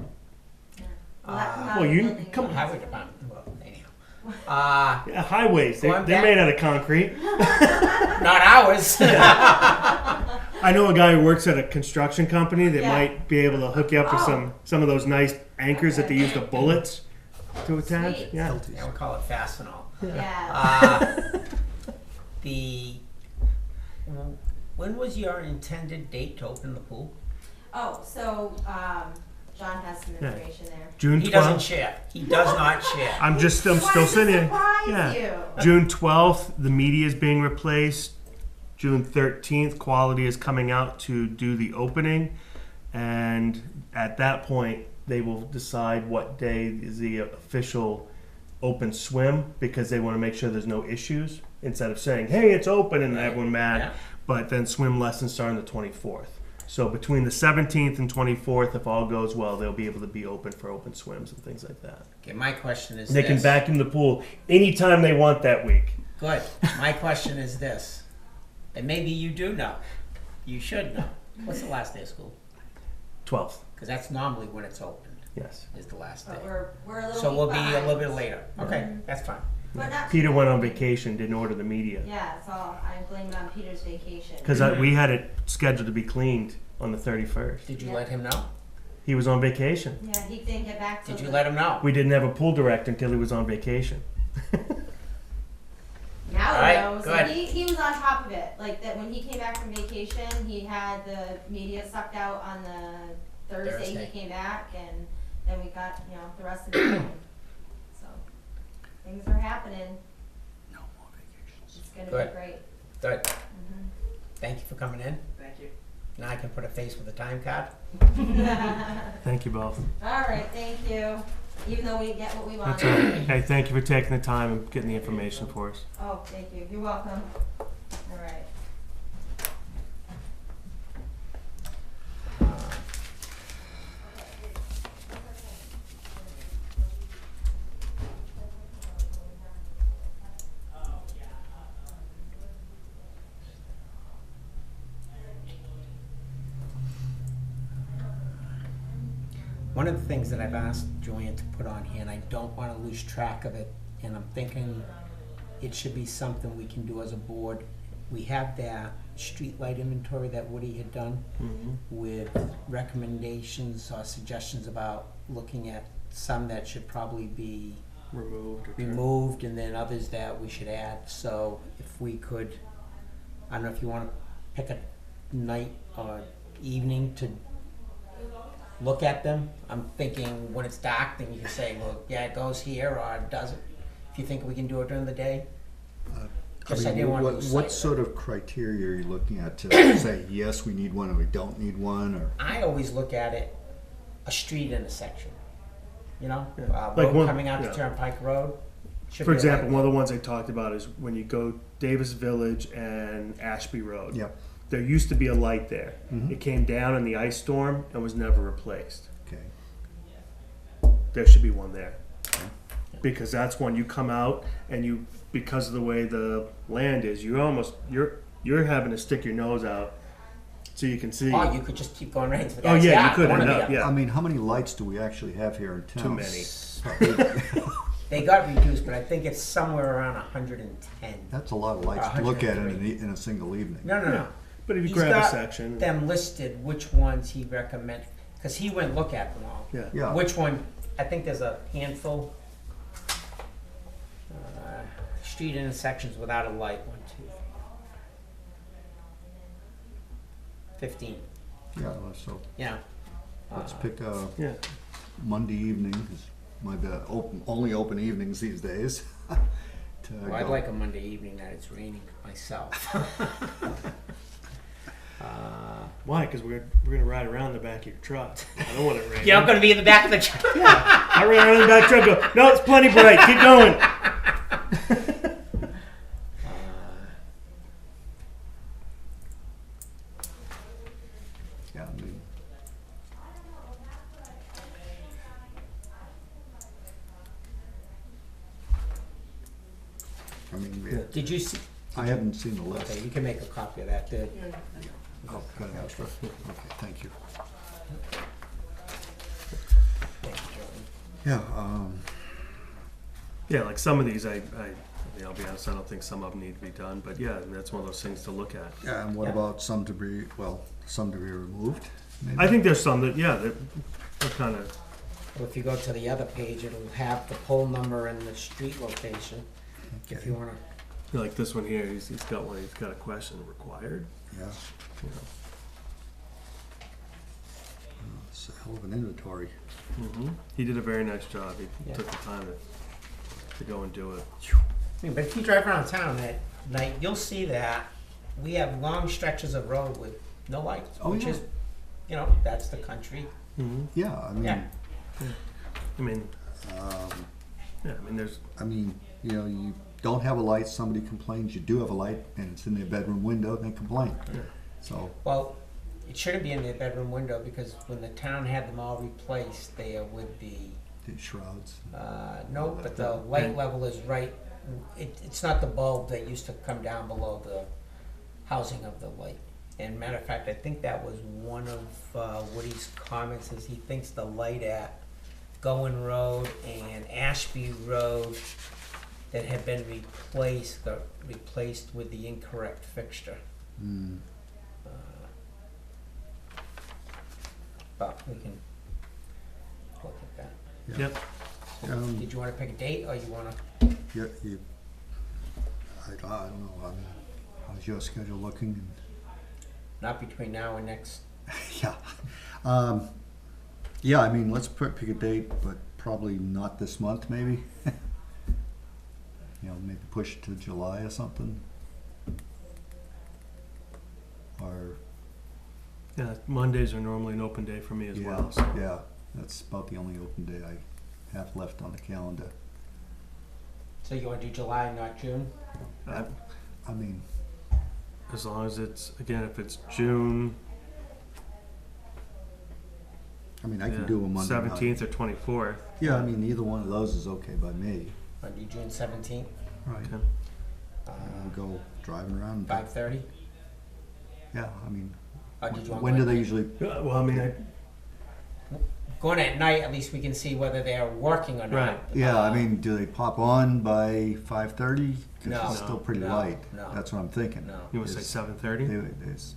Well, that come Uh, out well, of the you- building come and- Highway department, well, anyhow. Yeah, highways. Going They're back- made out of concrete. Not ours. I know a guy who works at a construction company that Yeah. might be able to hook you up with Oh. some of those nice anchors that they use the bullets to attach. Sweet. Yeah. Yeah, we call it fastenal. Yeah. The, when was your intended date to open the pool? Oh, so John has some Yeah. information there. June He doesn't 12th. share. He does not share. I'm still Why does it sitting here. surprise Yeah. you? June 12th, the media is being replaced. June 13th, quality is coming out to do the opening. And at that point, they will decide what day is the official open swim because they want to make sure there's no issues instead of saying, hey, it's open and Right. everyone mad. Yeah. But then swim lessons start on the 24th. So between the 17th and 24th, if all goes well, they'll be able to be open for open swims and things like that. Okay, my question is They can this. vacuum the pool anytime they want that week. Good. My question is this, and maybe you do know. You should know. What's the last day of school? 12th, Because that's normally when it's opened, yes. is the last day. But we're a little So we'll be behind. a little bit later. Okay, that's fine. But not Peter went on vacation, didn't order the media. Yeah, it's all, I blame it on Peter's vacation. Because we had it scheduled to be cleaned on the 31st. Did you Yeah. let him know? He was on vacation. Yeah, he didn't get back to Did you let him know? We didn't have a pool director until he was on vacation. Now All he right, knows. good. He was on top of it. Like that when he came back from vacation, he had the media sucked out on the Thursday Thursday. he came back, and then we got the rest of the time. So things are happening. No more vacations. It's gonna Good. be great. Good. Mhm. Thank you for coming in. Thank you. Now I can put a face with a time card. Thank you both. All right, thank you. Even though we didn't get what we wanted. That's all right. Hey, thank you for taking the time and getting the information for us. Oh, thank you. You're welcome. All right. One of the things that I've asked Joanne to put on here, and I don't want to lose track of it, and I'm thinking it should be something we can do as a board. We have that streetlight inventory that Woody had done with recommendations or suggestions about looking at some that should probably be removed and then others that we should add. So if we could, I don't know if you want to pick a night or evening to look at them. I'm thinking when it's dark, then you can say, well, yeah, it goes here or it doesn't. If you think we can do it during the day. Just I didn't want to lose sight What of it. sort of criteria are you looking at to say, yes, we need one, or we don't need one, or? I always look at it, a street intersection. You know, Yeah. road Like one- coming out to yeah. Turnpike Road. should For be a example, light. one of the ones I talked about is when you go Davis Village and Ashby Road. Yep. There used to be a light there. Mhm. It came down in the ice storm and was never replaced. Okay. There should be one there. Because that's when you come out and you, because of the way the land is, you're having to stick your nose out So you can see. Or you could just keep going right into the Oh, guy's yeah, you yard, could one or end the up, other. yeah. I mean, how many lights do we actually have here in town? Too many. They got reduced, but I think it's somewhere around 110. That's a lot of lights to look at in 103. in a single evening. No. But if you He's grab a got section. them listed, which ones he recommend, because he went look at them all. Yeah. Yeah. Which one, I think there's a handful. Street intersections without a light, 1, 2, 15, Yeah, so yeah. let's pick a Yeah. Monday evening, is my only open evenings these days. to Well, I'd go. like a Monday evening that it's raining myself. Why? Because we're gonna ride around the back of your truck. I don't want it raining. Yeah, I'm gonna be in the back of the truck. I ran around the back truck. Go. No, it's plenty bright. Keep going. Yeah, I mean, Did you see? I haven't seen the list. Okay, you can make a copy of that, dude. Oh, got an extra. Okay, thank you. Thank you, Jordan. Yeah, Yeah, like some of these, I mean, I'll be honest, I don't think some of them need to be done, but yeah, that's one of those things to look at. yeah, and what Yeah. about some to be removed? Maybe? I think there's some that, yeah, that are kind of, Well, if you go to the other page, it'll have the pole number and the street location, if you wanna. like this one here, he's got one, he's got a question, required? Yeah, You know. it's a hell of an inventory. He did a very nice job. He Yeah. took the time to go and do it. I mean, but if you drive around town at night, you'll see that we have long stretches of road with no lights, Oh, which yeah. is, you know, that's the country. Yeah, I mean, Yeah. I mean, um, yeah, I mean, there's, you know, you don't have a light, somebody complains you do have a light, and it's in their bedroom window, they complain. Yeah. So, Well, it shouldn't be in their bedroom window because when the town had them all replaced, they are with the, the shrouds. no, but the light level is right. It's not the bulb that used to come down below the housing of the light. And matter of fact, I think that was one of Woody's comments is he thinks the light at Goen Road and Ashby Road that had been replaced got replaced with the incorrect fixture. Mm. But we can look at that. yep. Did you want to pick a date or you want to? Yeah, I don't know, I mean, how's your schedule looking? Not between now and next. Yeah. Yeah, I mean, let's pick a date, but probably not this month, maybe. You know, maybe push it to July or something. Or, Yeah, Mondays are normally an open day for me as well. So. yeah, that's about the only open day I have left on the calendar. So you want to do July, not June? I, I mean, as long as it's, again, if it's June I can do a Monday night. 17th or 24th. Yeah, I mean, either one of those is okay by me. Want to do June 17th, Right. Okay. We'll go driving around. 5:30? Yeah, I mean, Or did you want when to do they usually? Well, I mean, Going at night, at least we can see whether they're working or not. Right. Yeah, I mean, do they pop on by 5:30? No. It's still pretty No, light. no. That's what I'm thinking. No. you want to say Is- 7:30? There's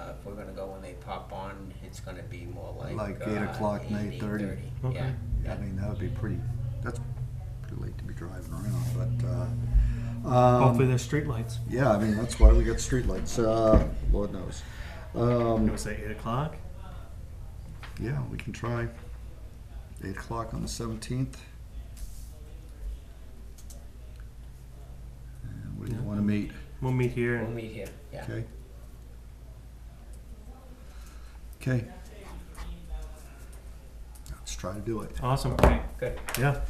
If we're going to go when they pop on, it's going to be more like... Like 8 o'clock and 8:30. Okay. Yeah. I mean, that would be that's pretty late to be driving around, but, Hopefully there's streetlights. yeah, I mean, that's why we got streetlights, Lord knows. You want to say 8 o'clock? Yeah, we can try 8 o'clock on the 17th. And where do you Yeah. wanna meet? We'll meet here. We'll And, meet here, yeah. Okay. Okay. Let's try to do it. awesome. Okay, good. Yeah.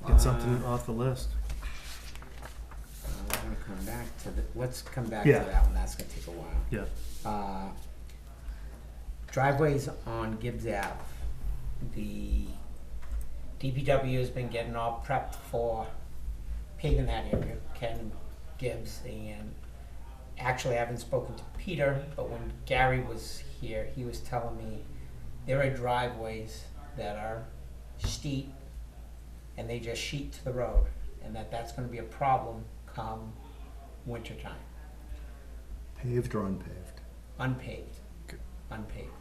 Get something off the list. We're going to come back to let's come back Yeah. to that one. That's going to take a while. Yeah. Driveways on Gibbs Ave. The DPW has been getting all prepped for paving that area, Ken Gibbs, and actually, I haven't spoken to Peter, but when Gary was here, he was telling me there are driveways that are steep and they just sheet to the road, and that's gonna be a problem come wintertime. Paved or unpaved? Unpaved. Okay. Unpaved.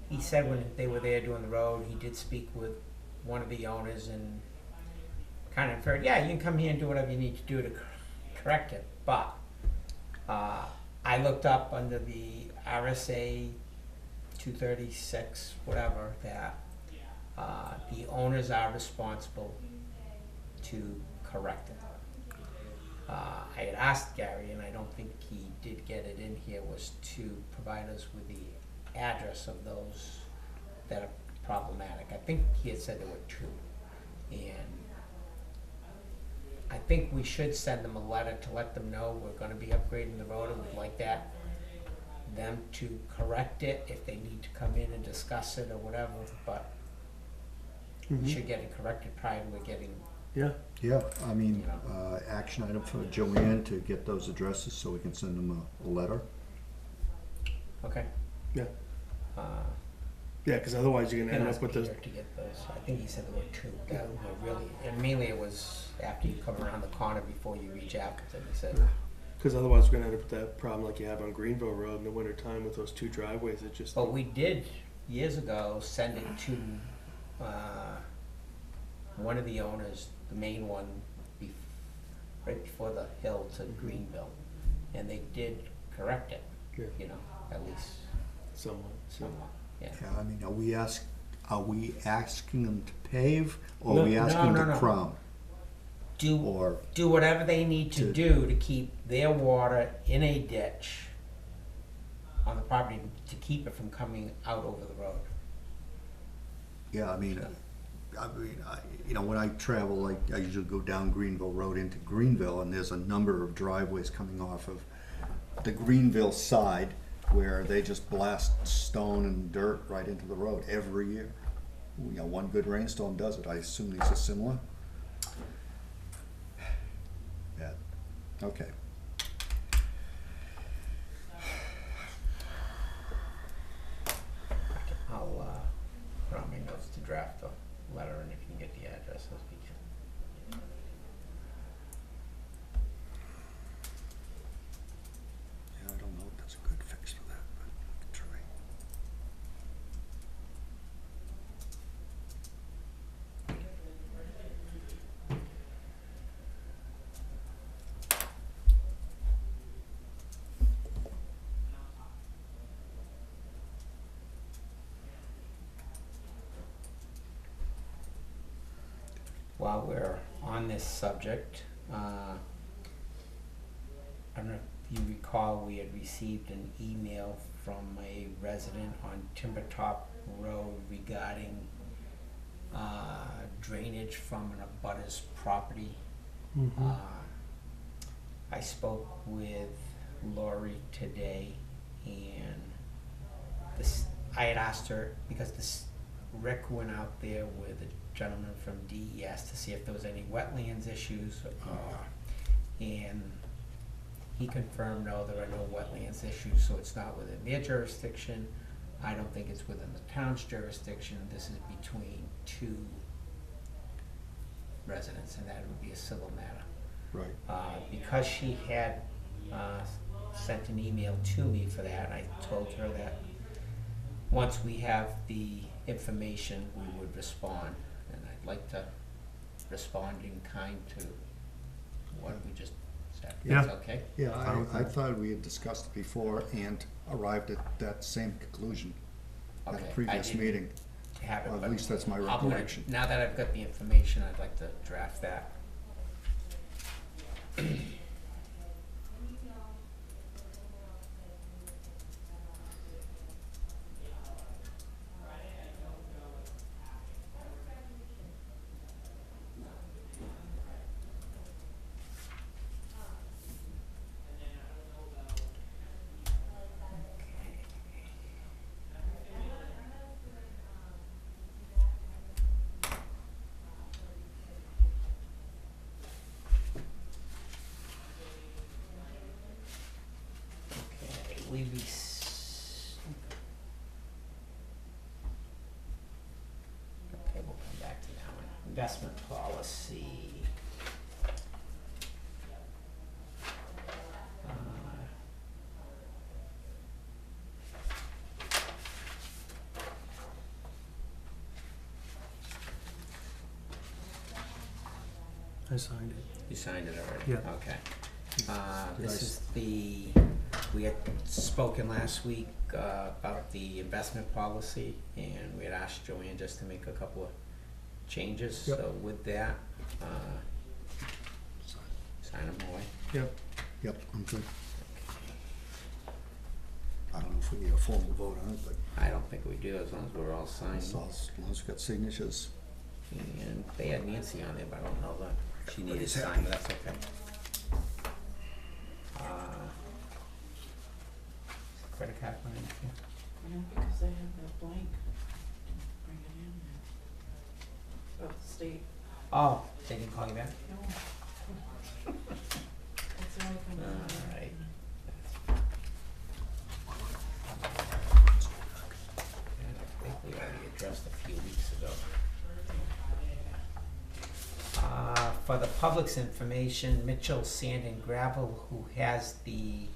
He said when they were there doing the road, he did speak with one of the owners and kind of inferred, yeah, you can come here and do whatever you need to do to correct it. But I looked up under the RSA 236, whatever, that the owners are responsible to correct it. I had asked Gary, and I don't think he did get it in here, was to provide us with the address of those that are problematic. I think he had said there were 2. And I think we should send them a letter to let them know we're gonna be upgrading the road and we'd like them to correct it if they need to come in and discuss it or whatever, but we should get it corrected prior to getting, Yeah. Yeah, I mean, action item for Joanne to get those addresses so we can send them a letter. okay? Yeah. Uh, Yeah, because otherwise you're gonna And end ask up with Peter those. to get those. I think he said there were 2 that were really, and mainly it was after you come around the corner before you reach Appleton, he said. Because otherwise we're gonna end up with that problem like you have on Greenville Road in the wintertime with those 2 driveways. It just. But we did, years ago, send it to one of the owners, the main one, right before the hill to Greenville. And they did correct it, Yeah. you know, at least Somewhat. somewhat, yeah. Yeah, I mean, are we asking them to pave, or No, are we asking no, them no. to crown? Do Or, whatever they need to To- do to keep their water in a ditch on the property to keep it from coming out over the road. yeah, I mean, you know, when I travel, like, I usually go down Greenville Road into Greenville, and there's a number of driveways coming off of the Greenville side where they just blast stone and dirt right into the road every year. You know, one good rainstorm does it. I assume these are similar? Yeah, okay. I'll put on my notes to draft the letter, and if you can get the addresses, we can. Yeah, I don't know if that's a good fix for that, but I can try. While we're on this subject, I don't know if you recall, we had received an email from a resident on Timbertop Road regarding drainage from an abutter's property. Mhm. I spoke with Lori today, and I had asked her, because Rick went out there with a gentleman from DES to see if there was any wetlands issues, and he confirmed, no, there are no wetlands issues, so it's not within their jurisdiction. I don't think it's within the town's jurisdiction. This is between 2 residents, and that would be a civil matter. Right. Because she had sent an email to me for that, I told her that once we have the information, we would respond. And I'd like to respond in kind to what we just said. Yeah. That's okay? Yeah, Fine with I that. thought we had discussed it before and arrived at that same conclusion at Okay, a I previous didn't meeting. Have it, Or at but least that's my I'll- recollection. Now that I've got the information, I'd like to draft that. we okay, we'll come back to that one. Investment policy. I signed it. You signed it already? Yeah. Okay. Did This I is we had spoken last week about the investment policy, and we had asked Joanne just to make a couple of changes. Yep. So with that, sign them away. Yep. Yep, I'm good. I don't know if we need a formal vote on it, but I don't think we do, as long as we're all signed. as long as we've got signatures. And they had Nancy on there, but I don't know that she needed to Everybody's sign, happy. but that's okay. Credit card line, yeah. Yeah, because they have that blank, bring it in there. Of the state, Oh, they didn't call you back? no. That's the only thing. I have. Alright. And I think we already addressed a few weeks ago. For the public's information, Mitchell Sand and Gravel, who has the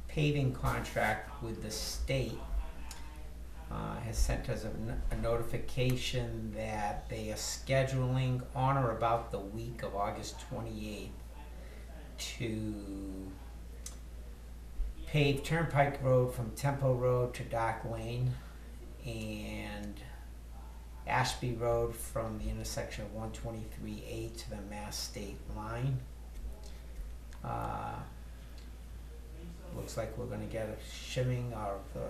paving contract with the state, has sent us a notification that they are scheduling on or about the week of August 28th to pave Turnpike Road from Temple Road to Dock Lane, and Ashby Road from the intersection of 123A to the Mass State line. Looks like we're gonna get a shimming or the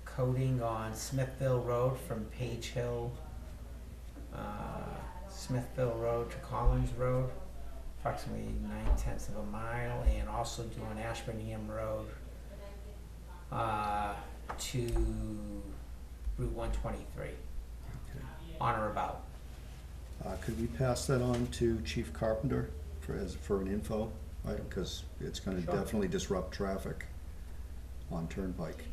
coating on Smithville Road from Page Hill, Smithville Road to Collins Road, approximately 9/10 of a mile, and also doing Ashburnham Road to Route 123, on or about. Could we pass that on to Chief Carpenter for an info item? Because it's gonna Sure. definitely disrupt traffic on Turnpike.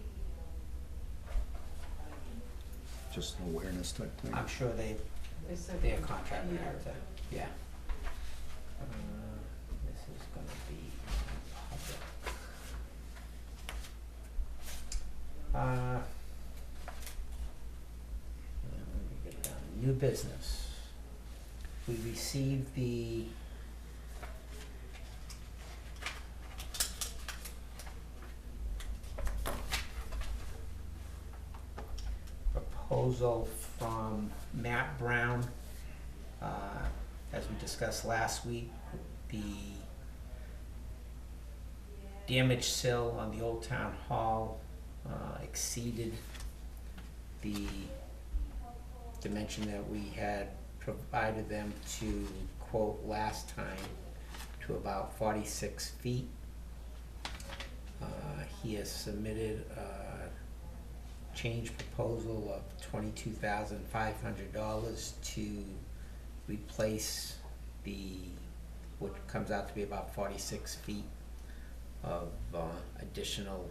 Just an awareness type thing. I'm sure They said. their contract would Yeah. have to, yeah. This is gonna be public. Let me get down, new business. We received the proposal from Matt Brown, as we discussed last week, the damaged sill on the Old Town Hall exceeded the dimension that we had provided them to quote last time, to about 46 feet. He has submitted a change proposal of $22,500 to replace what comes out to be about 46 feet of additional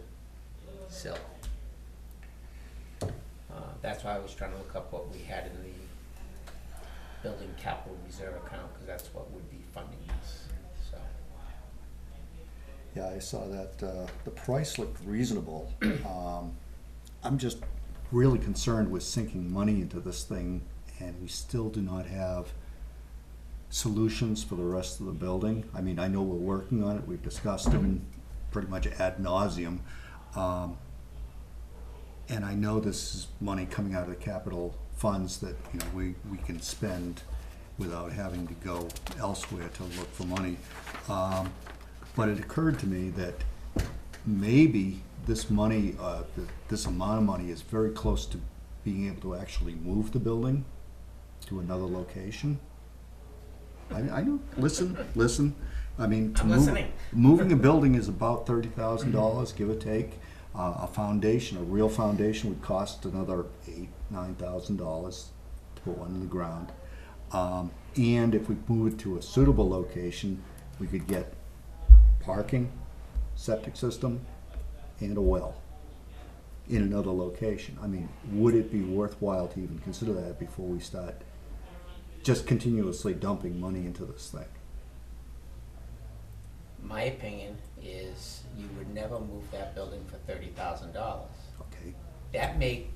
sill. That's why I was trying to look up what we had in the building capital reserve account, because that's what would be funding this, so. Yeah, I saw that, the price looked reasonable. I'm just really concerned with sinking money into this thing, and we still do not have solutions for the rest of the building. I mean, I know we're working on it, we've discussed them pretty much ad nauseum. And I know this is money coming out of the capital funds that, you know, we can spend without having to go elsewhere to look for money. But it occurred to me that maybe this money, this amount of money is very close to being able to actually move the building to another location. I know, listen, I mean, I'm listening. moving a building is about $30,000, give or take. A foundation, a real foundation would cost another $8,000-9,000 to put one in the ground. And if we move it to a suitable location, we could get parking, septic system, and a well. in another location. I mean, would it be worthwhile to even consider that before we start just continuously dumping money into this thing? My opinion is you would never move that building for $30,000. Okay. That may,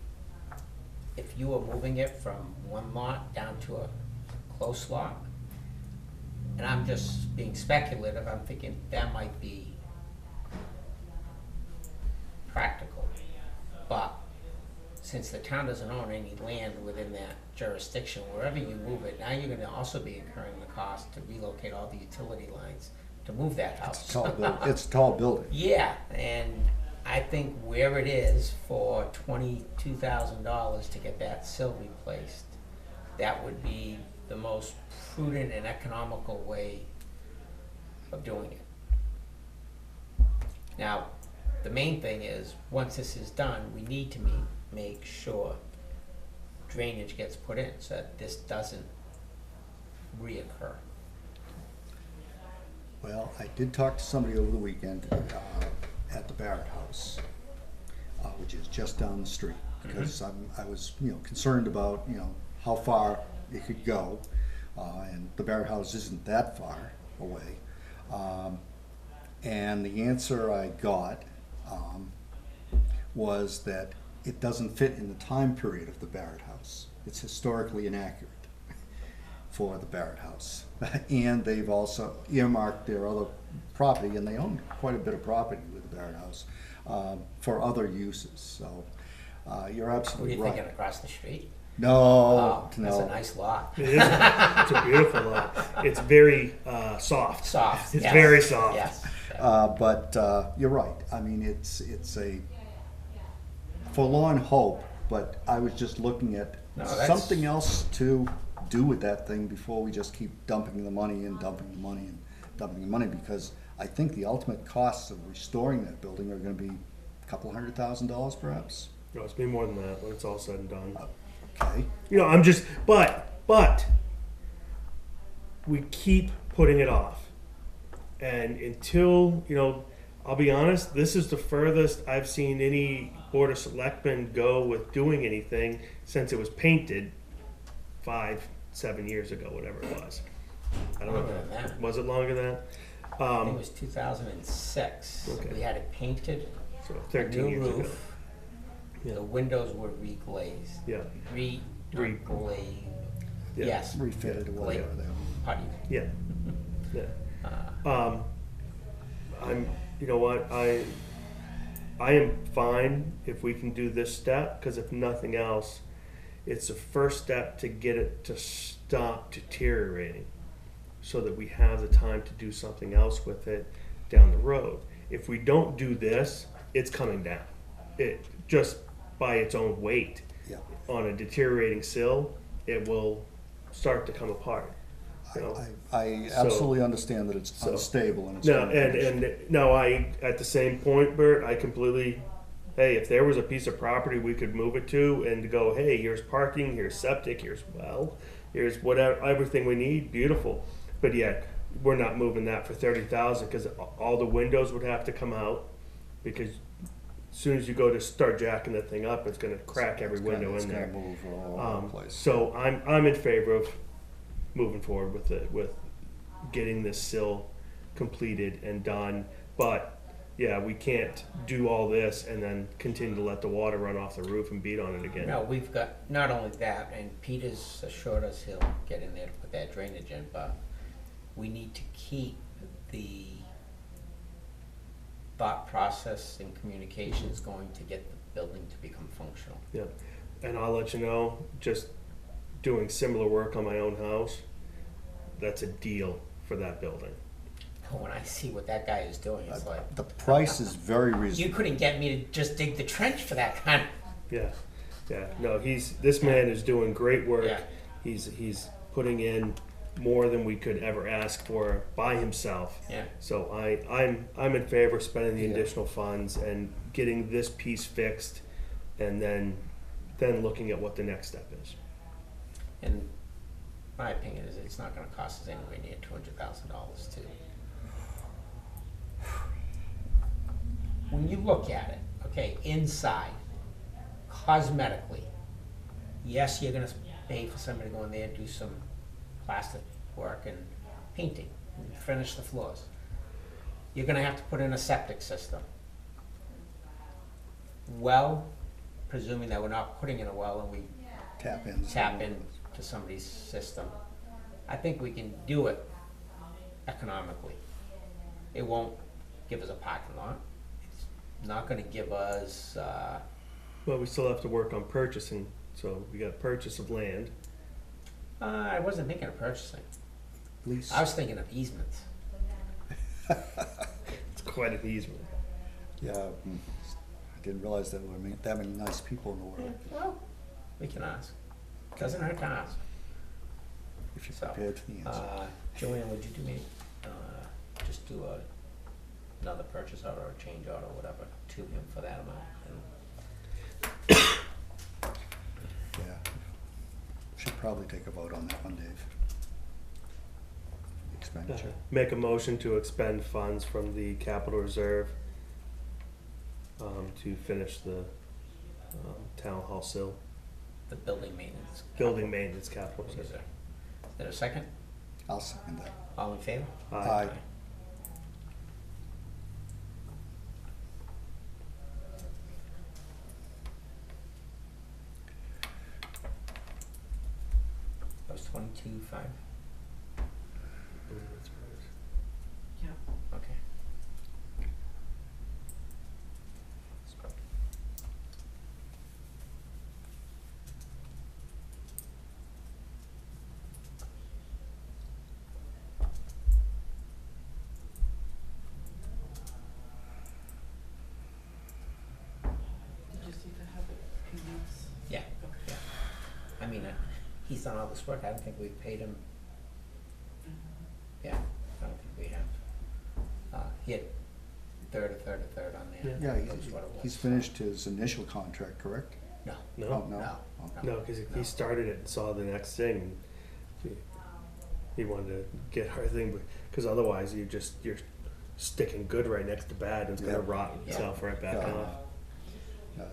if you were moving it from one lot down to a close lot, and I'm just being speculative, I'm thinking that might be practical. But since the town doesn't own any land within that jurisdiction, wherever you move it, now you're gonna also be incurring the cost to relocate all the utility lines to move that house. It's a tall building. Yeah, and I think where it is for $22,000 to get that sill replaced, that would be the most prudent and economical way of doing it. Now, the main thing is, once this is done, we need to make sure drainage gets put in so that this doesn't reoccur. Well, I did talk to somebody over the weekend at the Barrett House, which is just down the street, because I was, concerned about, how far it could go, and the Barrett House isn't that far away. And the answer I got was that it doesn't fit in the time period of the Barrett House. It's historically inaccurate for the Barrett House. And they've also earmarked their other property, and they own quite a bit of property with the Barrett House, for other uses. So you're What are absolutely you right. thinking, across the street? No, Oh, that's a no. nice lot. It is. It's a beautiful lot. It's very soft. Soft. It's yes, very soft. Yes. But you're right. I mean, it's a forlorn hope, but I was just looking at No, that's- something else to do with that thing before we just keep dumping the money and dumping the money and dumping the money, because I think the ultimate costs of restoring that building are gonna be a couple $100,000 perhaps. No, it's been more than that when it's all said and done. Okay. I'm just, but we keep putting it off. And until, I'll be honest, this is the furthest I've seen any Board of Selectmen go with doing anything since it was painted 5-7 years ago, whatever it was. I don't Longer know. than that. Was it longer than that? I think it was 2006. Okay. We had it painted, So a 13 new years ago. roof. Yeah. The windows were reglazed. Yeah. Reglazed. Yeah. Yes. Refitted or whatever they Pardon. Yeah. Yeah. Uh, I'm, you know what, I am fine if we can do this step, because if nothing else, it's the first step to get it to stop deteriorating, so that we have the time to do something else with it down the road. If we don't do this, it's coming down. It just by its own weight Yeah. on a deteriorating sill, it will start to come apart. I So- absolutely understand that it's so- unstable and it's. No, gonna finish. and no, I at the same point, Bert, I completely. Hey, if there was a piece of property we could move it to and go, hey, here's parking, here's septic, here's well, here's whatever, everything we need, beautiful. But yet, we're not moving that for 30,000 because all the windows would have to come out, because as soon as you go to start jacking that thing up, it's going to crack every window It's in gonna there. move all over the place. So I'm in favor of moving forward with getting this sill completed and done. But yeah, we can't do all this and then continue to let the water run off the roof and beat on it again. No, we've got, not only that, and Peter's assured us he'll get in there to put that drainage in, but we need to keep the thought process and communications going to get the building to become functional. Yeah, and I'll let you know, just doing similar work on my own house, that's a deal for that building. When I see what that guy is doing, it's like, The price is very you reasonable. couldn't get me to just dig the trench for that kind of. Yeah, yeah. No, this man is doing great work. Yeah. He's putting in more than we could ever ask for by himself. Yeah. So I'm in favor of spending the Yeah. additional funds and getting this piece fixed, and then looking at what the next step is. And my opinion is it's not gonna cost us anywhere near $200,000 to. When you look at it, okay, inside, cosmetically, yes, you're gonna pay for somebody to go in there and do some plastic work and painting, and finish the floors. You're gonna have to put in a septic system. Well, presuming that we're not putting in a well and we Tap in. tap into somebody's system, I think we can do it economically. It won't give us a parking lot. It's not gonna give us, Well, we still have to work on purchasing, so we got purchase of land. I wasn't thinking of purchasing. Lease. I was thinking of easements. It's quite an easement. Yeah, I didn't realize there were that many nice people in the world, Well, we can ask. Doesn't hurt to ask. if you're So, prepared for the answer. Joanne, would you do me, just do another purchase order or change order or whatever to him for that amount? Yeah. Should probably take a vote on that one, Dave. Expenditure. Make a motion to expend funds from the capital reserve to finish the town hall sill, The building maintenance. building maintenance capital Is reserve. there a second? I'll second that. All in favor? Aye. That was 22.5? Yeah. Okay. Did you see the habit payments? Yeah, yeah. I mean, he's done all this work. I don't think we've paid him. Yeah, I don't think we have. He had a third on there. Yeah, That's what it was. he's finished his initial contract, correct? No, Oh, No, no? no, Okay. no, because he started it and saw the next thing. And he wanted to get our thing, because otherwise you're sticking good right next to bad, and it's gonna Yeah. rot itself right back Yeah. off. Yeah.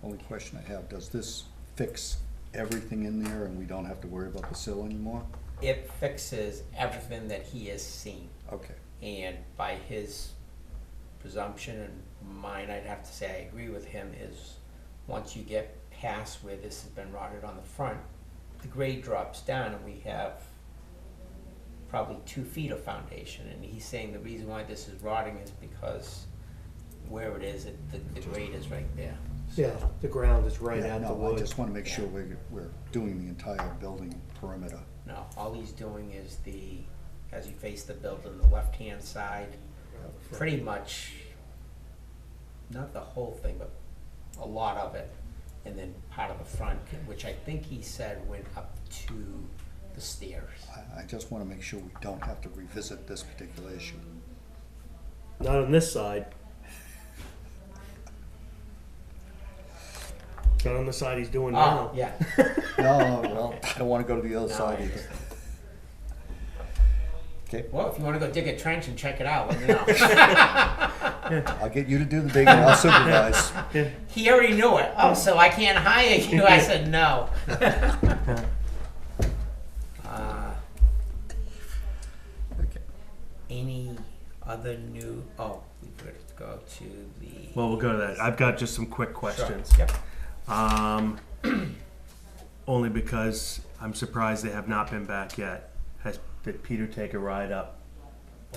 Only question I have, does this fix everything in there and we don't have to worry about the sill anymore? It fixes everything that he has seen. Okay. And by his presumption and mine, I'd have to say I agree with him, is once you get past where this has been rotted on the front, the grade drops down and we have probably 2 feet of foundation. And he's saying the reason why this is rotting is because where it is, the grade is right there. Yeah, the ground is right Yeah, at the no, I wood. just wanna make sure we're doing the entire building perimeter. No, all he's doing is as you face the building, the left-hand side, pretty much, not the whole thing, but a lot of it, and then part of the front, which I think he said went up to the stairs. I just wanna make sure we don't have to revisit this particular issue. Not on this side. Not on the side he's doing now. Oh, yeah. No, well, I don't wanna go to the other No, side I either. Okay, Well, if you wanna go dig a trench and check it out, let me know. I'll get you to do the digging, I'll supervise. He already knew it. Oh, so I can't hire you? I said no. Okay. Any other new, we could go to the. Well, we'll go to that. I've got just some quick questions. Sure. Yep. Only because I'm surprised they have not been back yet. Did Peter take a ride up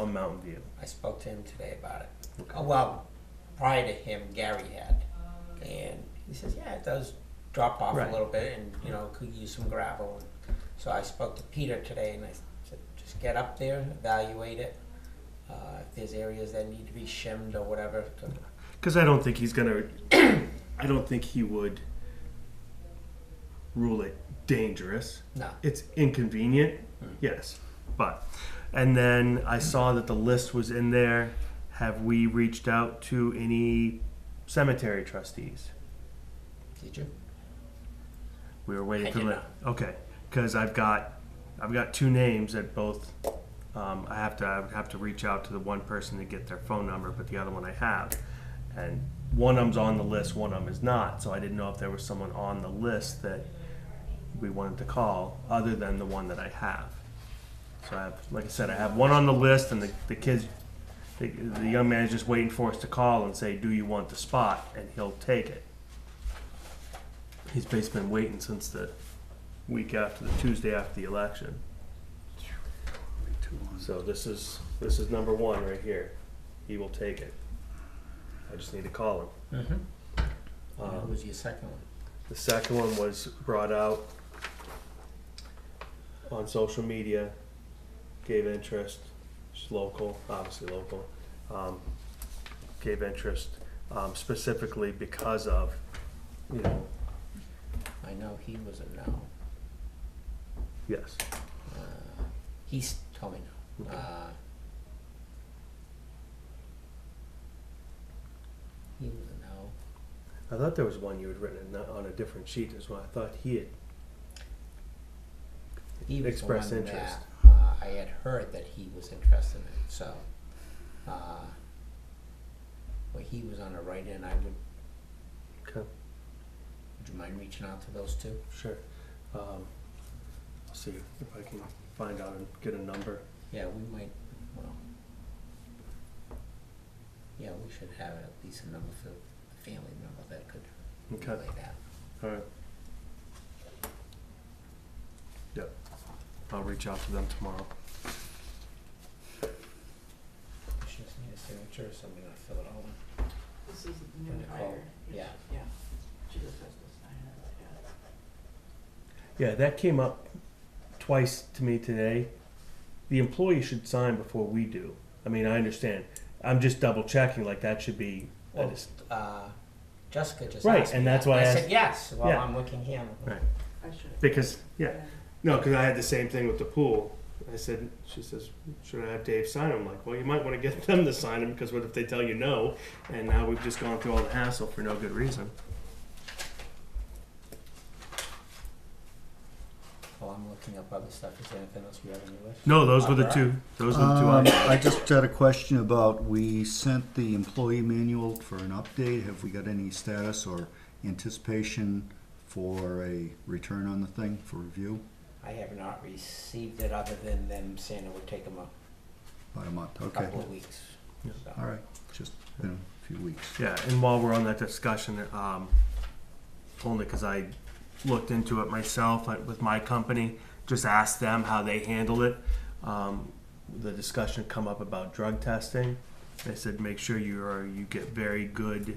on Mountain View? I spoke to him today about it. Okay. Oh, well, prior to him, Gary had. And he says, yeah, it does drop off Right. a little bit and, could use some gravel. And so I spoke to Peter today and I said, just get up there, evaluate it. If there's areas that need to be shimmed or whatever. Because I don't think he's gonna. I don't think he would rule it dangerous. No. It's inconvenient, yes, but. And then I saw that the list was in there. Have we reached out to any cemetery trustees? Did you? We were waiting I for did the. Okay, because I've got 2 names that both I would have to reach out to the one person to get their phone number, but the other one I have. And one of them's on the list, one of them is not. So I didn't know if there was someone on the list that we wanted to call other than the one that I have. So I have, like I said, I have one on the list, and the kids, the young man is just waiting for us to call and say, do you want the spot? And he'll take it. He's basically been waiting since the week after, the Tuesday after the election. So this is number one right here. He will take it. I just need to call him. Mm-hmm. What was your second one? The second one was brought out on social media, gave interest, just local, obviously local, gave interest specifically because of, you know, I know he was a no. yes. He's told me no. Okay. He was a no. I thought there was one you had written on a different sheet as well. I thought he had He was expressed the one interest. that, I had heard that he was interested in it, so, well, he was on a write-in. Okay, Would you mind reaching out to those two? sure. I'll see if I can find out and get a number. Yeah, we might, well, yeah, we should have at least a number for a family member that could Okay. relay that. All right. Yep. I'll reach out to them tomorrow. You should just need a signature, so we're gonna fill it all in. This is the new Nicole, hire. yeah. Yeah. She just has to sign it, Yeah, that came up twice to me today. The employee should sign before we do. I mean, I understand. I'm just double checking, like that should be. Well, Jessica just Right, asked me and that's that. why I I asked- said yes. Well, Yeah. I'm looking here. Right. yeah. I should. Because, yeah. No, because I had the same thing with the pool. I said, she says, should I have Dave sign them? I'm like, well, you might want to get them to sign them, because what if they tell you no? And now we've just gone through all the hassle for no good reason. Well, I'm looking up other stuff. Is there anything else you have on your list? No, those were the two. Those were the two. I just had a question about, we sent the employee manual for an update. Have we got any status or anticipation for a return on the thing for review? I have not received it, other than them saying it would take them About a month, a okay. couple of weeks. Yeah. So. All right, just been a few weeks. Yeah, and while we're on that discussion, only because I looked into it myself with my company, just asked them how they handle it. The discussion come up about drug testing. They said make sure you get very good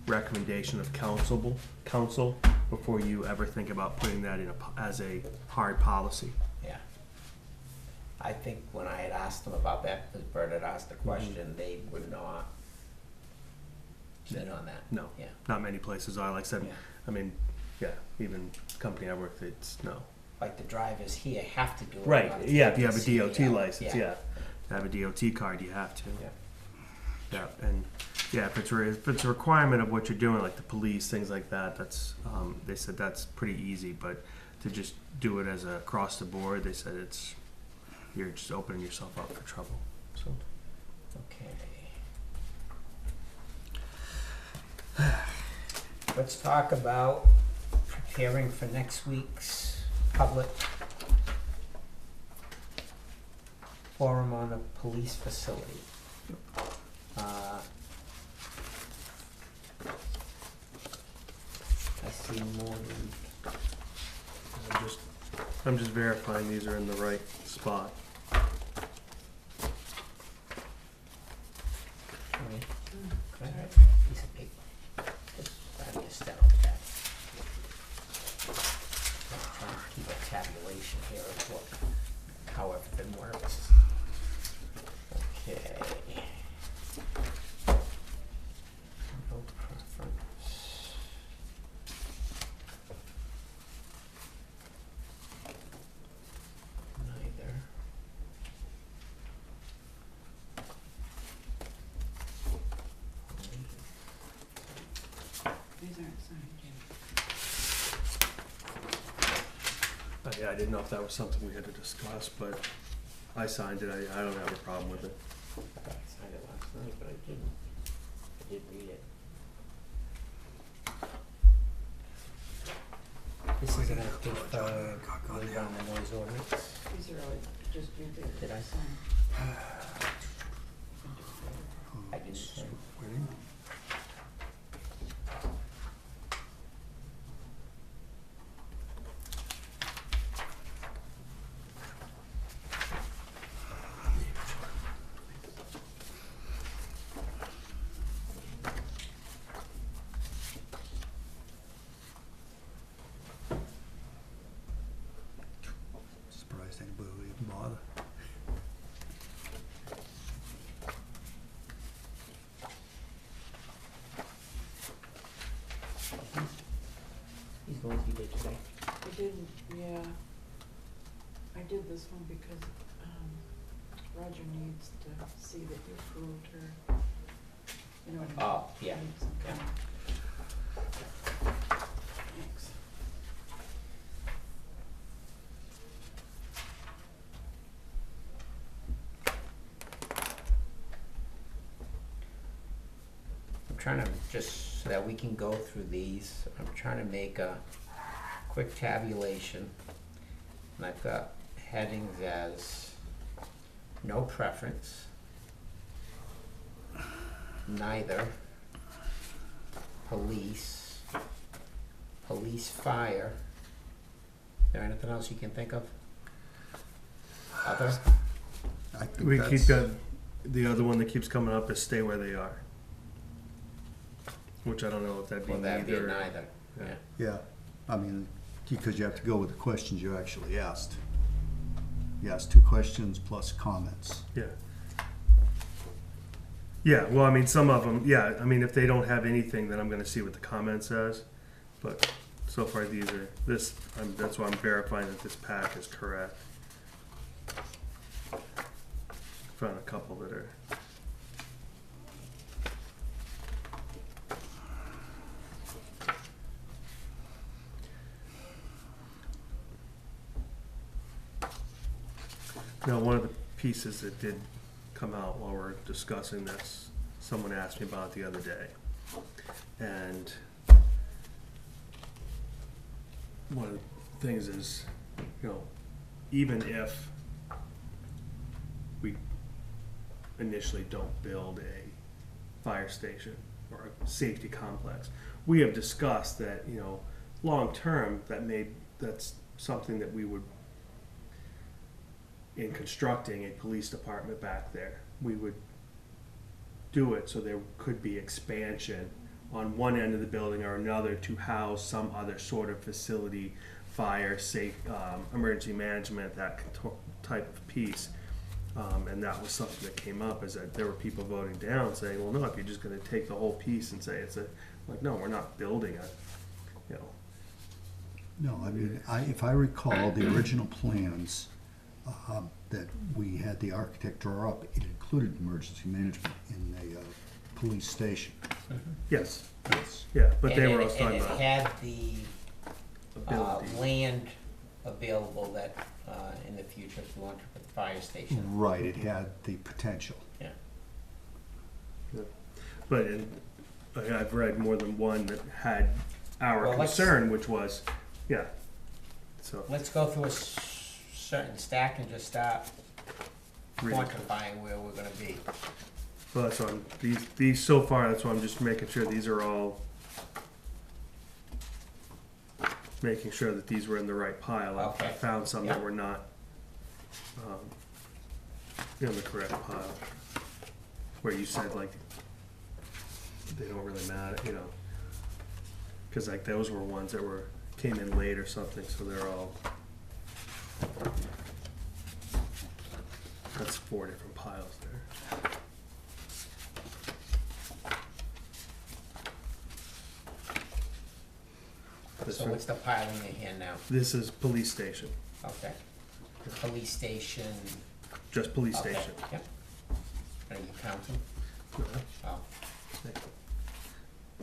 recommendation of counsel before you ever think about putting that in as a hard policy. Yeah. I think when I had asked them about that, because Bert had asked the question, they would not keen on that. No, Yeah. not many places are. Like I said, Yeah. I mean, yeah, even the company I work with, it's no. Like the drivers here have to do it. in Right, order to yeah, get if you have a the DOT CDL. license, yeah. To have a DOT card, you have to. Yeah. Yeah, and, yeah, if it's a requirement of what you're doing, like the police, things like that, that's, they said that's pretty easy, but to just do it as a across the board, they said you're just opening yourself up for trouble, so. Okay. Let's talk about preparing for next week's public forum on the police facility. I see more than, I'm just verifying these are in the right spot. can I have a piece of paper? Just grab me a steno pad. I'm trying to keep a tabulation here of what, how everything works. Okay. No preference. Neither. These aren't signed yet. Yeah, I didn't know if that was something we had to discuss, but I signed it, I don't have a problem with it. I thought I signed it last night, but I didn't. I did read it. This is an active, waiver on the noise ordinance. These are all just you did. Did I? Sign. I didn't sign. Waiting. Surprised anybody would even bother. He's going to be there today. I didn't, yeah. I did this one because, Roger needs to see that you approved her. You know what I mean? Oh, yeah, Needs some yeah. kind of- Thanks. I'm trying to, just so that we can go through these, I'm trying to make a quick tabulation. And I've got headings as no preference, neither, police, police fire. Is there anything else you can think of? Other? I think We that's- keep got, the other one that keeps coming up is stay where they are. Which I don't know if that'd be Well, that'd be a neither. neither, Yeah. yeah. Yeah, I mean, because you have to go with the questions you actually asked. You asked 2 questions plus comments. Yeah. Yeah, well, I mean, some of them, yeah, I mean, if they don't have anything, then I'm gonna see what the comment says. But so far, these are, that's why I'm verifying that this pack is correct. Found a couple that are. Now, one of the pieces that did come out while we're discussing this, someone asked me about the other day. And one of the things is, you know, even if we initially don't build a fire station or a safety complex, we have discussed that, you know, long-term, that's something that we would, in constructing a police department back there, we would do it so there could be expansion on one end of the building or another to house some other sort of facility, fire, safe, emergency management, that type of piece. And that was something that came up, is that there were people voting down saying, well, no, if you're just gonna take the whole piece and say it's a, like, no, we're not building a, you know. No, I mean, if I recall, the original plans that we had the architect draw up, it included emergency management in the police station. Yes, Yes. yeah, but And they it- were also talking And about it had the ability. land available that, in the future, if you want to put the fire station. Right, it had the potential. Yeah. But I've read more than one that had our Well, let's- concern, which was, yeah, so. Let's go through a certain stack and just start reading. quantifying where we're gonna be. Well, that's why these so far, that's why I'm just making sure these are all, making sure that these were in the right pile. I Okay. found some that Yeah. were not, in the correct pile. Where you said like, they don't really matter, you know. Cause like those were ones that came in late or something, so they're all. That's 4 different piles there. This So one- what's the pile in your hand now? This is police station, Okay. The police station. just police Okay, station. Yep. Are you counting? No, Oh,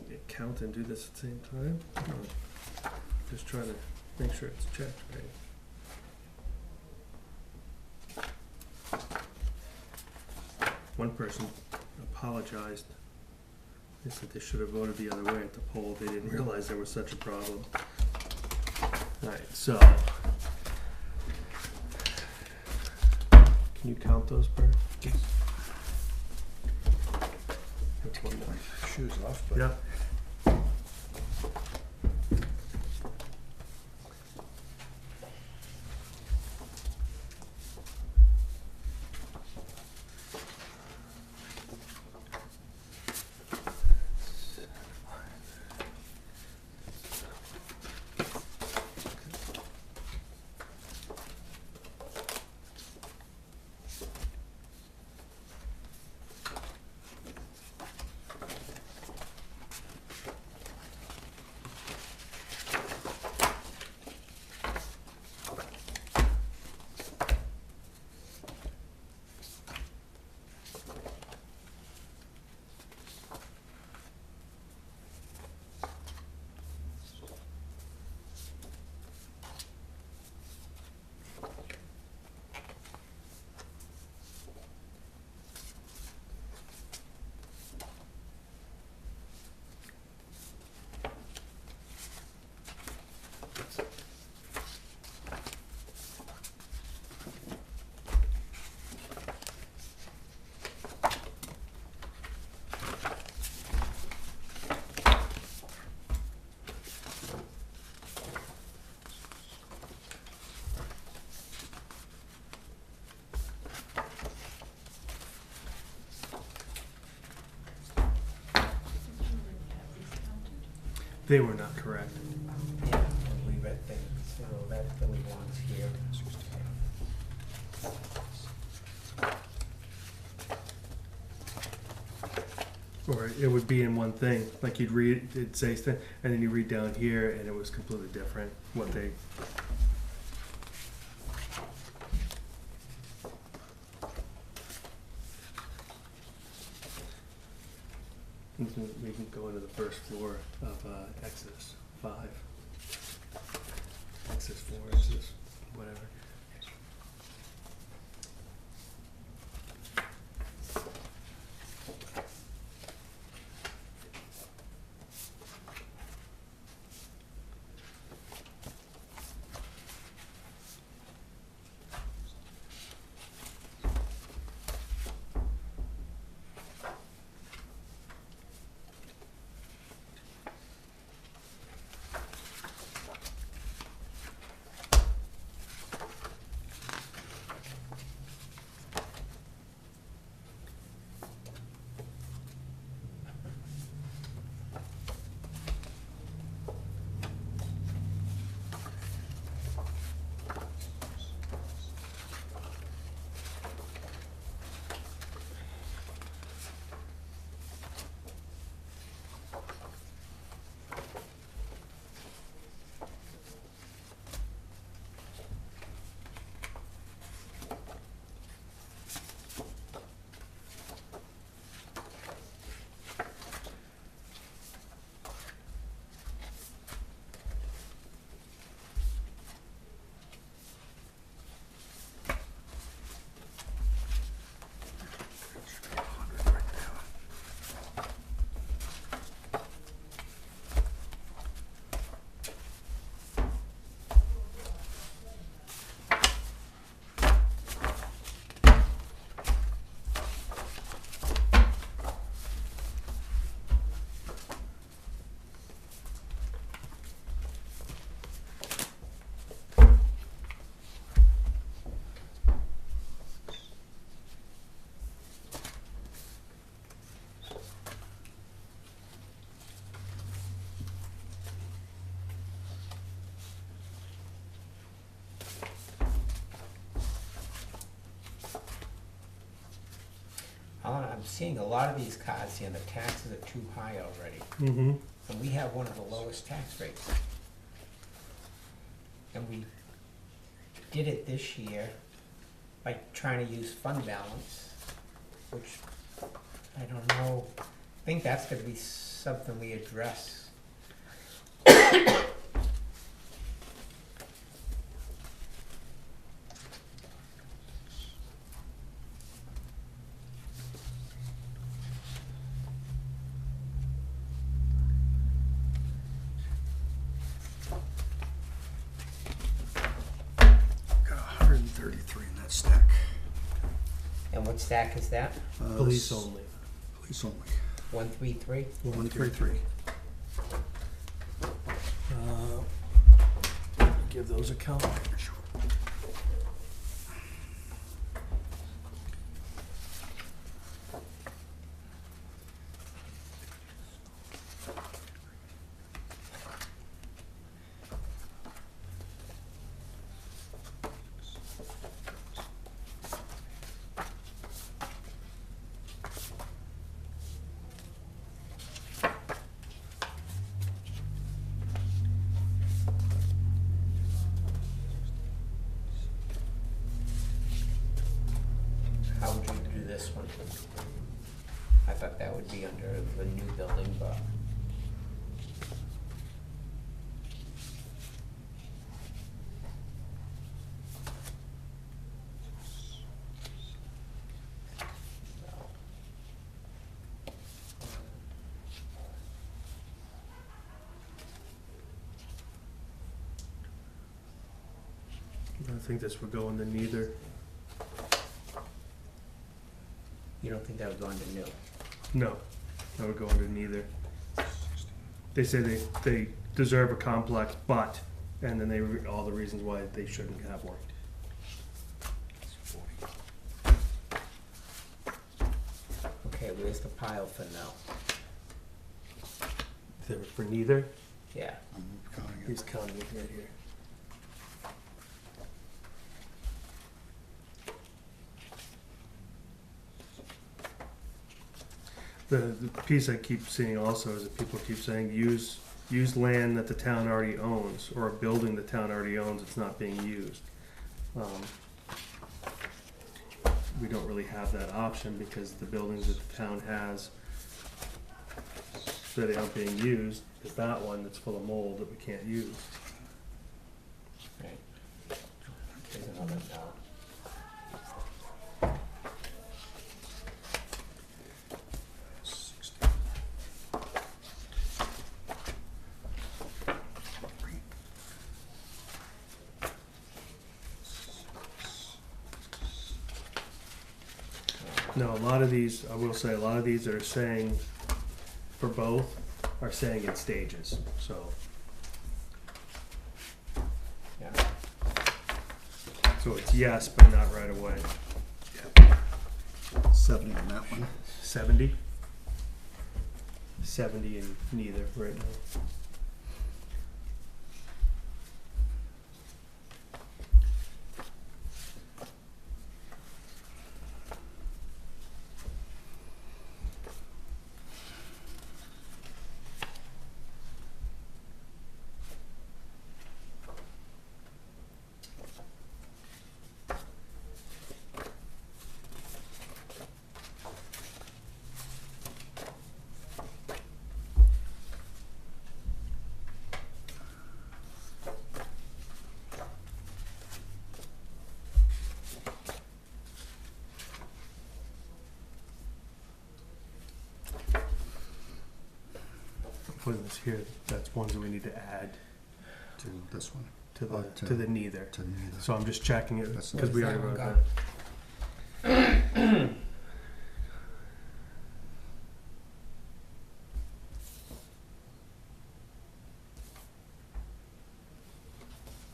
yeah, count and do this at the same time? No. Just trying to make sure it's checked, right? One person apologized. They said they should have voted the other way at the poll. They didn't realize there was such a problem. Alright, so. Can you count those, Bert? That's one more. Shoes off, but. Yep. They were not correct. Yeah, I believe it, then, so that really belongs here. Or it would be in one thing, like you'd read, it'd say, and then you read down here, and it was completely different, what they. We can go into the first floor of Exodus 5. Exodus 4, Exodus, whatever. I'm seeing a lot of these cards here, and the taxes are too high already. Mm-hmm. And we have one of the lowest tax rates. And we did it this year by trying to use fund balance, which I don't know, I think that's gonna be something we address. What stack is that? Police only. Police only. 133? 133. Give those a count. How would you do this one? I thought that would be under the new building, but. I think this would go into neither. You don't think that would go under new? No, that would go under neither. They say they deserve a complex, but, and then they read all the reasons why they shouldn't have one. Okay, where's the pile for now? For neither, Yeah. I'm counting it. he's counting it right here. The piece I keep seeing also is that people keep saying use land that the town already owns, or a building the town already owns, it's not being used. We don't really have that option because the buildings that the town has that aren't being used is that one that's full of mold that we can't use. Right. There's another note. No, a lot of these, I will say, a lot of these that are saying for both are saying in stages, so. Yeah. So it's yes, but not right away. 70 on that one. 70? 70 in neither right now. Putting this here, that's ones that we need to add To this one. to the, To- to the neither. To neither. So I'm just checking it, That's- because we Where's already that wrote one that.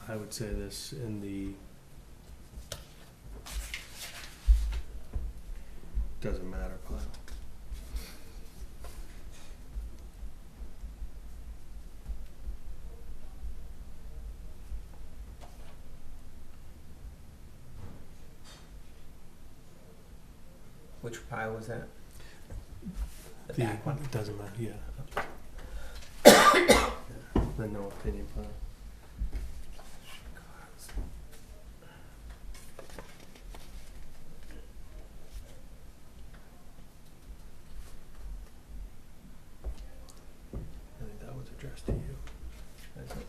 I would say this in the doesn't matter pile. Which pile was that? The The- back one? It doesn't matter, yeah. The no opinion pile. I think that was addressed to you. That's it.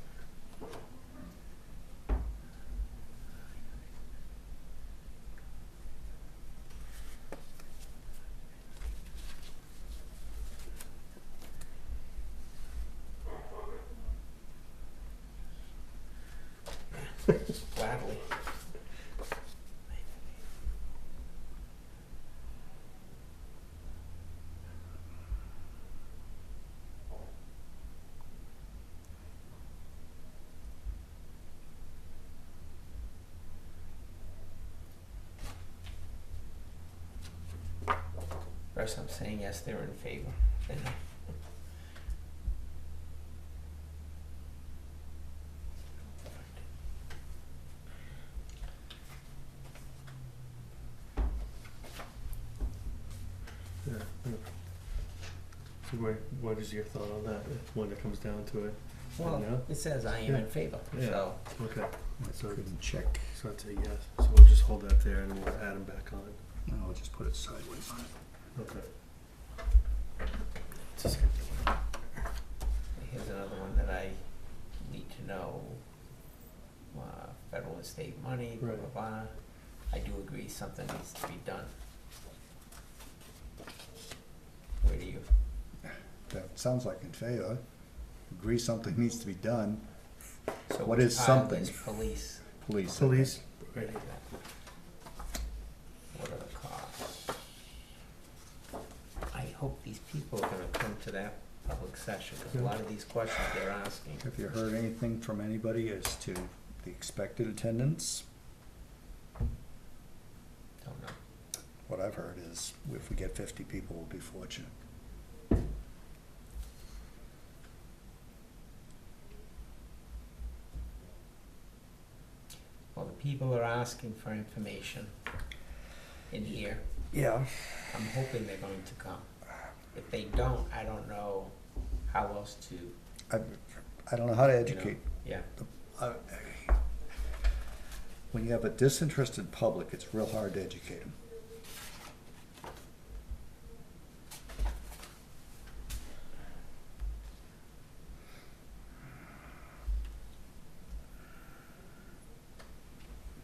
First I'm saying yes, they're in favor. Then no. Yeah. So what is your thought on that, when it comes down to it? Well, No? it says I am Yeah. in favor, Yeah. so. Okay, I so, couldn't check. so I'd say yes, so we'll just hold that there and we'll add them back on. No, I'll just put it sideways on it. Okay. Just get the one. Here's another one that I need to know, federal and state money, blah, blah, Right. blah. I do agree something needs to be done. Where do you, That sounds like in favor. Agree something needs to be done. so What which is pile something? is police? Police. Police, right here. What are the costs? I hope these people are gonna come to that public session, cause a lot of these questions they're asking. Have you heard anything from anybody as to the expected attendance? Don't know. What I've heard is if we get 50 people, we'll be fortunate. Well, the people are asking for information in here. Yeah. I'm hoping they're going to come. If they don't, I don't know how else to, I don't know how to you know, educate. yeah. Uh, When you have a disinterested public, it's real hard to educate them.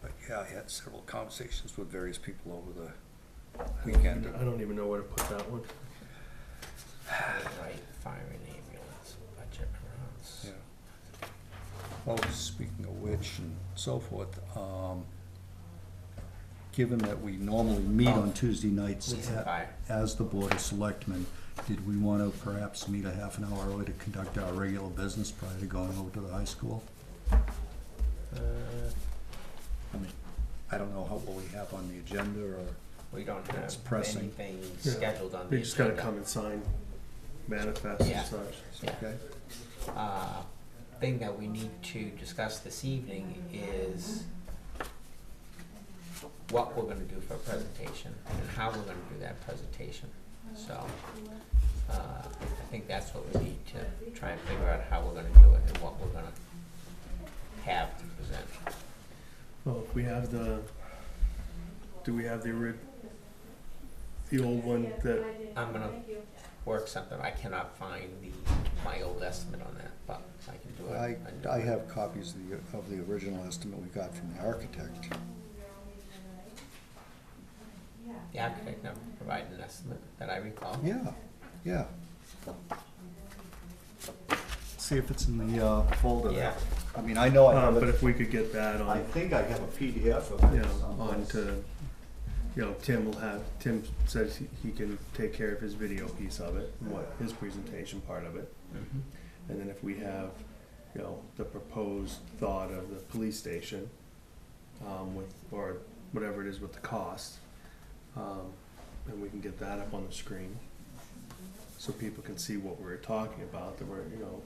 But yeah, I had several conversations with various people over the weekend. I don't even know where to put that one. Right, fire and ambulance, budget amounts. Yeah. Well, speaking of which and so forth, given that we normally meet on Tuesday nights Police and fire. as the Board of Selectmen, did we want to perhaps meet a half an hour early to conduct our regular business prior to going over to the high school? I mean, I don't know what we have on the agenda or, We don't It's have pressing. anything Yeah. scheduled on the They just gotta agenda. come and sign manifests Yeah. and such. Yeah. okay? Thing that we need to discuss this evening is what we're gonna do for a presentation and how we're gonna do that presentation. So, I think that's what we need to try and figure out how we're gonna do it and what we're gonna have to present. Well, if we have do we have the old one that, I'm gonna work something, I cannot find my old estimate on that, but I can do it. I have copies of the original estimate we got from the architect. The architect never provided an estimate that I recall. Yeah, yeah. See if it's in the folder. Yeah. I mean, I know I have but it. if we could get that I on, think I have a PDF of you it. know, someplace. on to, you know, Tim says he can take care of his video piece of it, his presentation part of it. Mhm. And then if we have, you know, the proposed thought of the police station, or whatever it is with the cost, and we can get that up on the screen, so people can see what we're talking about, that we're, you know,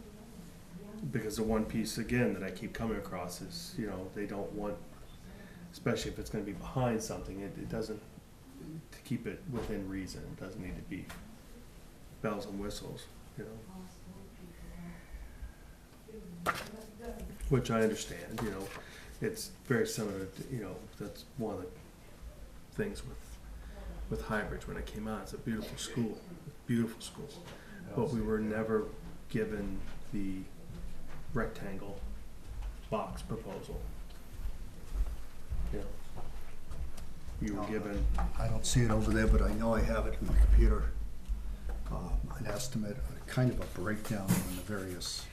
because the one piece, again, that I keep coming across is, you know, they don't want, especially if it's gonna be behind something, it doesn't, to keep it within reason, it doesn't need to be bells and whistles, you know. Which I understand, you know, it's very similar to, you know, that's one of the things with Highbridge when it came out. It's a beautiful school, but we were never given the rectangle box proposal. You know, you were given, I don't see it over there, but I know I have it in my computer. An estimate, kind of a breakdown on the various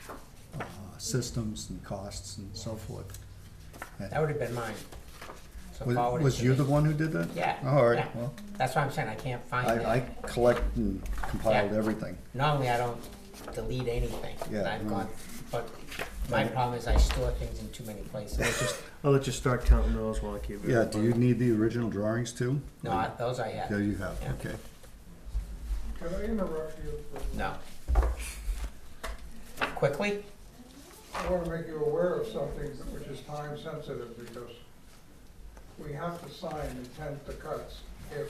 systems and costs and so forth. And That would have been mine. So forward it Was to you me. the one who did that? Yeah. All right, Yeah. well, That's what I'm saying, I can't find I that. collect and compiled Yeah. everything. Normally, I don't delete anything. Yeah, And I've no. gone, but my problem is I store things in too many places. I'll let you start counting those while I keep it. Yeah, do you need the original drawings too? No, those I Yeah, have. you have, Yeah. okay. Can I interrupt you? No. Quickly? I want to make you aware of something which is time sensitive because we have to sign intent to cuts if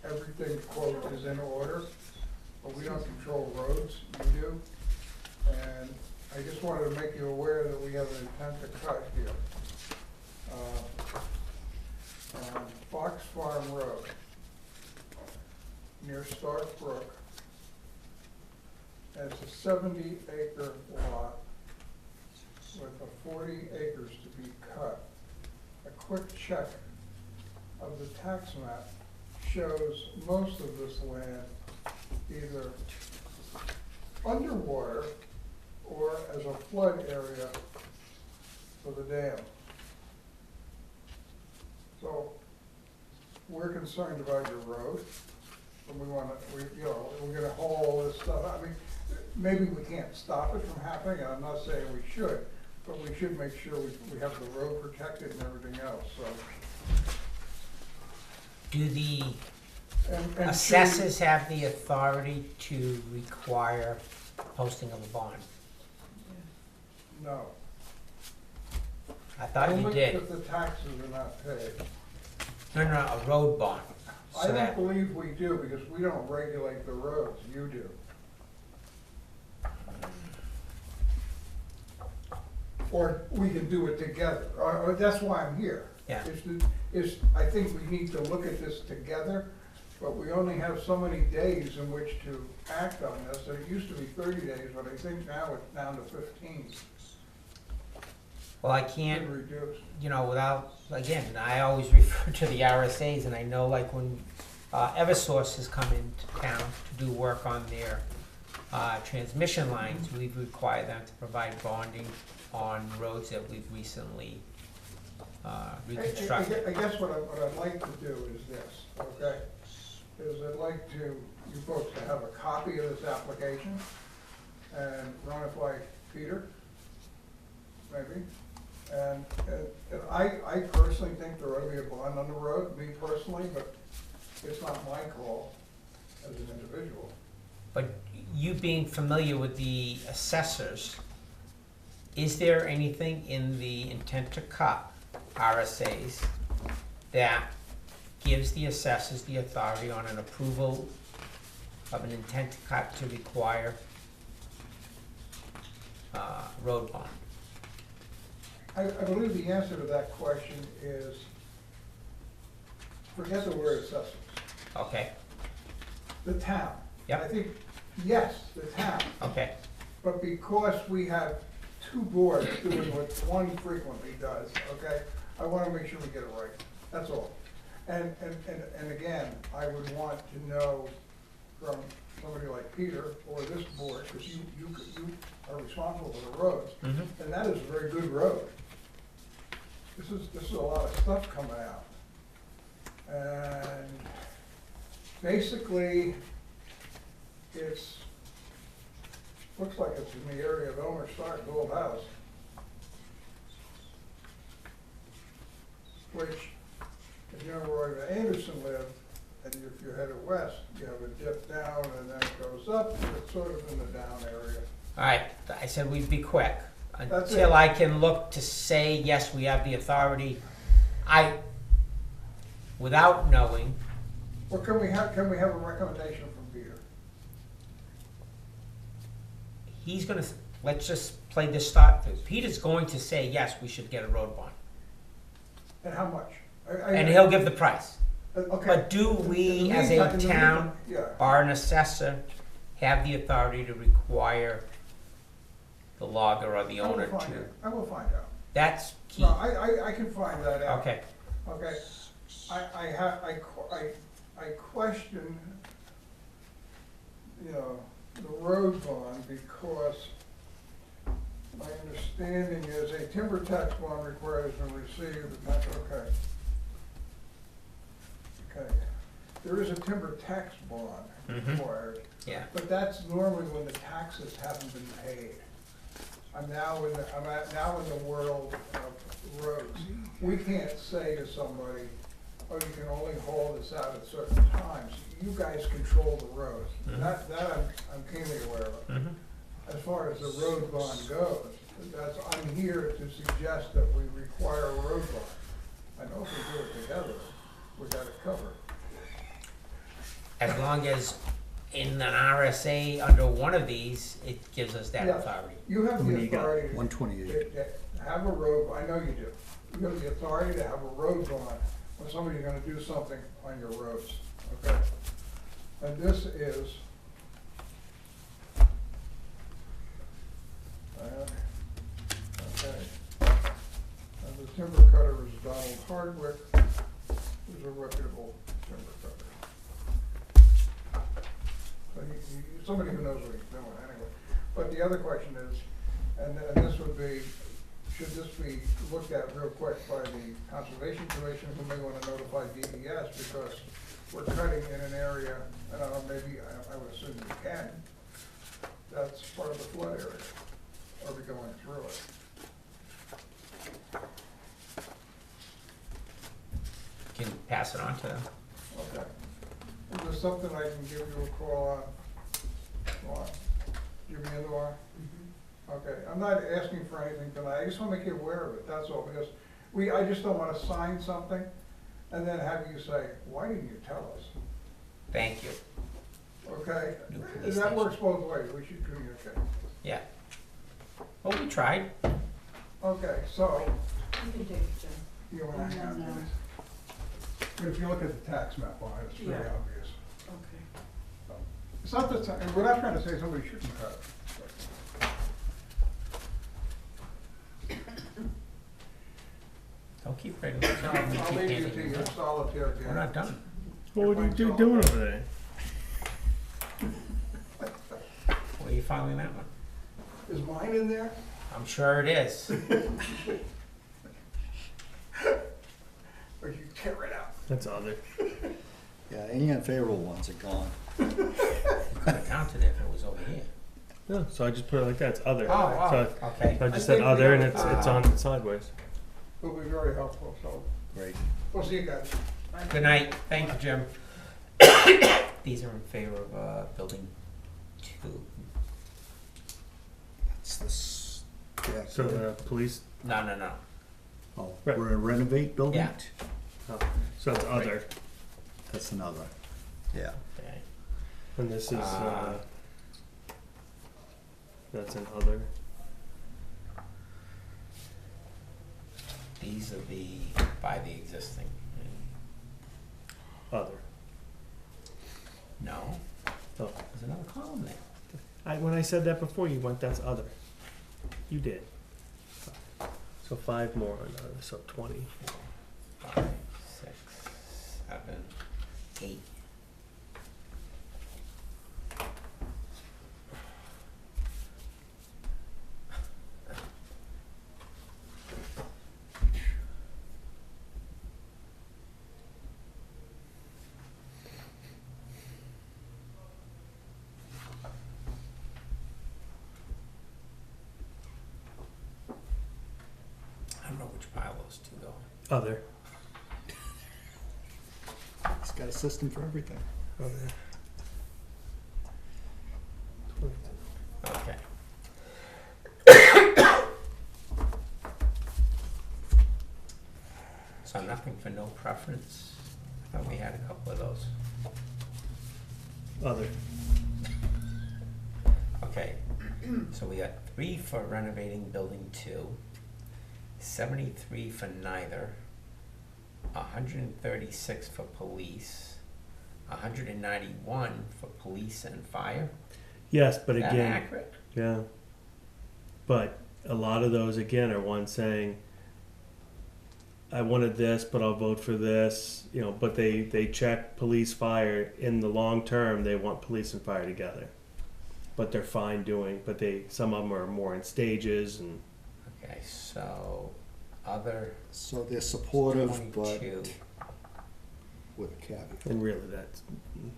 everything, quote, is in order, but we don't control roads, you do. And I just wanted to make you aware that we have an intent to cut here. On Fox Farm Road, near Stark Brook, and it's a 70-acre lot with a 40 acres to be cut. A quick check of the tax map shows most of this land either underwater or as a flood area for the dam. So we're concerned about your road, and we're gonna haul all this stuff. I mean, maybe we can't stop it from happening, and I'm not saying we should, but we should make sure we have the road protected and everything else, so. Do the And assessors have the authority to require posting of a bond? No. I thought you Only did. if the taxes are not paid. No, a road bond. I So don't that, believe we do, because we don't regulate the roads, you do. Or we can do it together, or that's why I'm here. Yeah. I think we need to look at this together, but we only have so many days in which to act on this. It used to be 30 days, but I think now it's down to 15. well, I Been can't, reduced. without, again, I always refer to the RSAs, and I know like when Eversource has come into town to do work on their transmission lines, we've required them to provide bonding on roads that we've recently reconstructed. I guess what I'd like to do is this, okay? Is I'd like you folks to have a copy of this application and run it by Peter, maybe. And I personally think there ought to be a bond on the road, me personally, but it's not my call as an individual. But you being familiar with the assessors, is there anything in the intent to cut RSAs that gives the assessors the authority on an approval of an intent to cut to require road bond? I believe the answer to that question is, forget the word assessors, Okay, the town. Yep. I think, yes, the town. okay, But because we have two boards doing what one frequently does, okay, I wanna make sure we get it right, that's all. And again, I would want to know from somebody like Peter or this board, because you are responsible for the roads, mhm, and that is a very good road. This is a lot of stuff coming out. And basically, looks like it's in the area of Elmer Stark's old house. Which, if you know where Anderson lived, and if you're headed west, you have a dip down and then it goes up, it's sort of in the down area. alright, I said we'd be quick. That's Until it. I can look to say, yes, we have the authority, without knowing, Well, can we have a recommendation from Peter? he's gonna, let's just play this thought through. Peter's going to say, yes, we should get a road bond, And how much? and he'll give the price. Okay. But do we, as a In the town, meantime, yeah. or an assessor, have the authority to require the logger or the owner to? I will find out. That's key. No, I can find that out. Okay, Okay, I question, the road bond because my understanding is a timber tax bond required has been received, okay. Okay, there is a timber tax bond Mhm. required, yeah, but that's normally when the taxes haven't been paid. I'm now in the world of roads. We can't say to somebody, oh, you can only haul this out at certain times. You guys control the road. That I'm keenly aware of. Mhm. As far as the road bond goes, I'm here to suggest that we require a road bond. I know if we do it together, we got it covered. As long as in an RSA under one of these, it gives us that Yeah. authority. You have How many the you got? authority 128. to have a road, I know you do. You have the authority to have a road bond when somebody's gonna do something on your roads, okay? And this is, okay. And the timber cutter is Donald Hardwick, who's a reputable timber cutter. So somebody who knows what he's doing anyway. But the other question is, and this would be, should this be looked at real quick by the Conservation Commission, who may wanna notify DES, because we're cutting in an area, I don't know, maybe, I would assume you can, that's part of the flood area. Are we going through it? Can pass it on to them. Okay. Is there something I can give you a call on? Laura? Give me a Laura? Okay, I'm not asking for anything tonight, I just wanna make you aware of it, that's all, because I just don't wanna sign something and then have you say, why didn't you tell us? Thank you. Okay? New police That station. works both ways, we should communicate. Yeah. Well, we tried. Okay, so, You can take it, Jim. you wanna hang on to this? If you look at the tax map on it, it's pretty Yeah. obvious. Okay. It's not that, and we're not trying to say somebody shouldn't cut it. Don't keep writing those I'll down. We keep leave you handing to them your out. solitaire game. We're not done. What are you doing over there? Where are you filing that one? Is mine in there? I'm sure it is. Or you tear it out? That's other. Yeah, any unfavorable ones are gone. Could have counted it if it was over here. No, so I just put it like that. It's other. Oh, So okay. I just I said think we other, and have- it's on sideways. It'll be very helpful, so Great. we'll see you guys. Good night. Thank you, Jim. These are in favor of building 2. That's this. Yeah, So the police. No. oh, Right. we're gonna renovate building? Yeah. Oh, so it's other, That's another. Yeah. Okay. and this is Ah. that's an other. These are the by the existing. Other. No. Oh, There's another column there. when I said that before, you went that's other. You did. So 5 more on other, so 20. 5, 6, 7, 8. I don't know which pile those two go. Other. He's got a system for everything. Other. 22. Okay. So nothing for no preference? I thought we had a couple of those. Other. Okay, so we got 3 for renovating building 2, 73 for neither, 136 for police, 191 for police and fire. Yes, but Is that again, accurate? yeah. But a lot of those again are ones saying, I wanted this, but I'll vote for this. You know, but they check police fire in the long term. They want police and fire together, but they're fine doing. But some of them are more in stages and Okay, so other So they're supportive, but 22. with a caveat. and really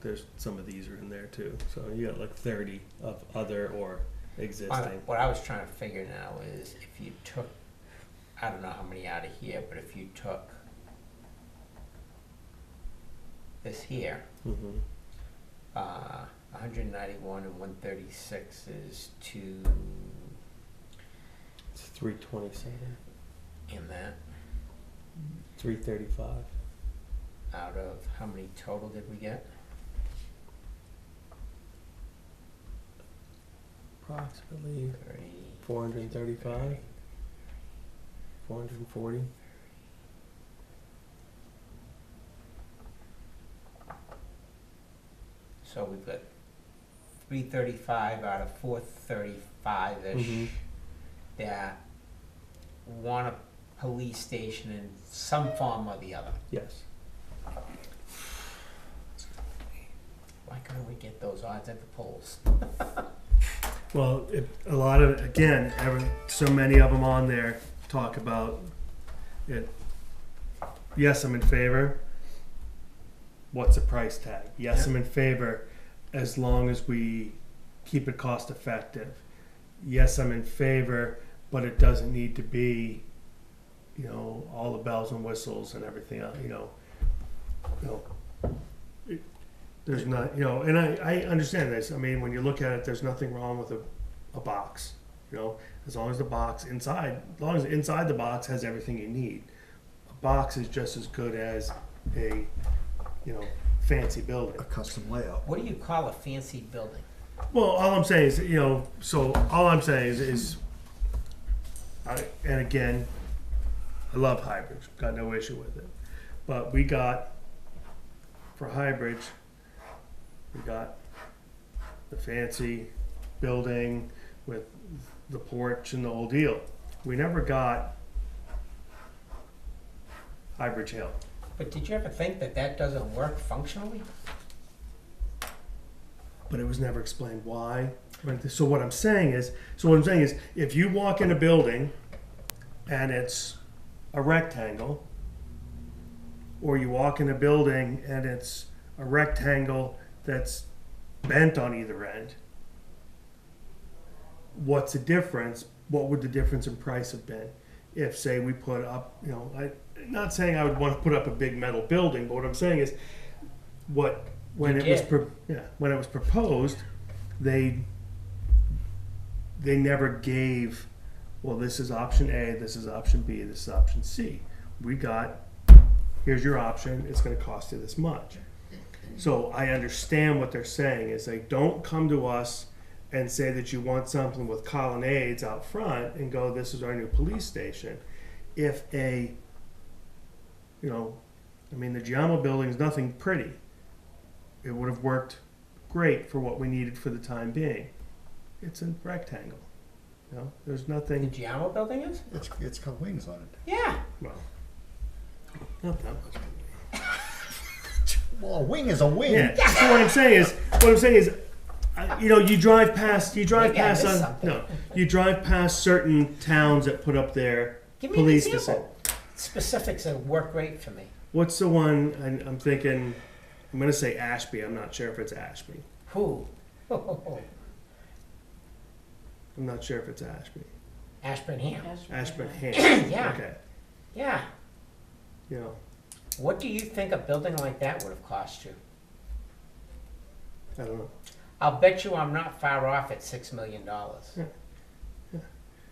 there's some of these are in there too. So you got like 30 of other or existing. What I was trying to figure now is if you took, I don't know how many out of here, but if you took this here, Mm-hmm. 191 and 136 is two It's 327, in that, 335. out of how many total did we get? Approximately 30, 435, 440. So we've got 335 out of 435-ish Mhm. that want a police station in some form or the other. Yes. Why couldn't we get those odds at the polls? Well, a lot of, again, so many of them on there talk about it. Yes, I'm in favor. What's the price tag? Yes, I'm in favor as long as we keep it cost effective. Yes, I'm in favor, but it doesn't need to be, all the bells and whistles and everything else, there's not, and I understand this. I mean, when you look at it, there's nothing wrong with a box, as long as the box inside the box has everything you need. A box is just as good as a, fancy building. A custom layout. What do you call a fancy building? Well, all I'm saying is, all I'm saying is and again, I love hybrids, got no issue with it. But we got, for hybrids, we got the fancy building with the porch and the whole deal. We never got Hybrid Hill. But did you ever think that doesn't work functionally? But it was never explained why. So what I'm saying is, if you walk in a building and it's a rectangle, or you walk in a building and it's a rectangle that's bent on either end, what's the difference? What would the difference in price have been if, say, we put up, I'm not saying I would want to put up a big metal building, but what I'm saying is, when it was proposed, they never gave, well, this is option A, this is option B, this is option C. We got, here's your option, it's going to cost you this much. So I understand what they're saying is, like, don't come to us and say that you want something with colonnades out front and go, this is our new police station. If the Giammo building is nothing pretty. It would have worked great for what we needed for the time being. It's a rectangle. There's The nothing, Giammo building is? It's got wings on it. Yeah. well, not that much. Well, a wing is a wing. Yeah. So what I'm saying is, you drive past Maybe I missed something. you drive past certain towns that put up their Give me an police example. Specifics that work great for me. What's the one? I'm thinking. I'm going to say Ashby. I'm not sure if it's Ashby. Who? I'm not sure if it's Ashby. Ashburnham. Ashburnham. Yeah. Okay. Yeah. You What do you think a building like that would have cost you? I don't know. I'll bet you I'm not far off at $6 million.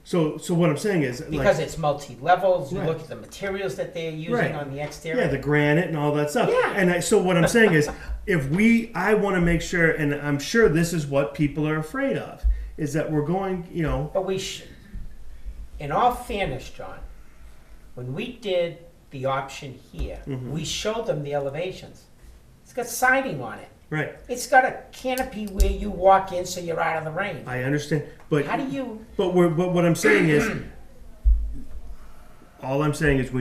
So what I'm saying is, Because it's multi-levels, you Right. look at the materials that they're using Right. on the exterior. the granite and all that stuff. Yeah. And so what I'm saying is, I want to make sure, and I'm sure this is what people are afraid of, is that we're going, But in all fairness, John, when we did the option here, Mhm. we showed them the elevations. It's got siding on it. right. It's got a canopy where you walk in so you're out of the rain. I understand, but How do you? But what I'm saying is, all I'm saying is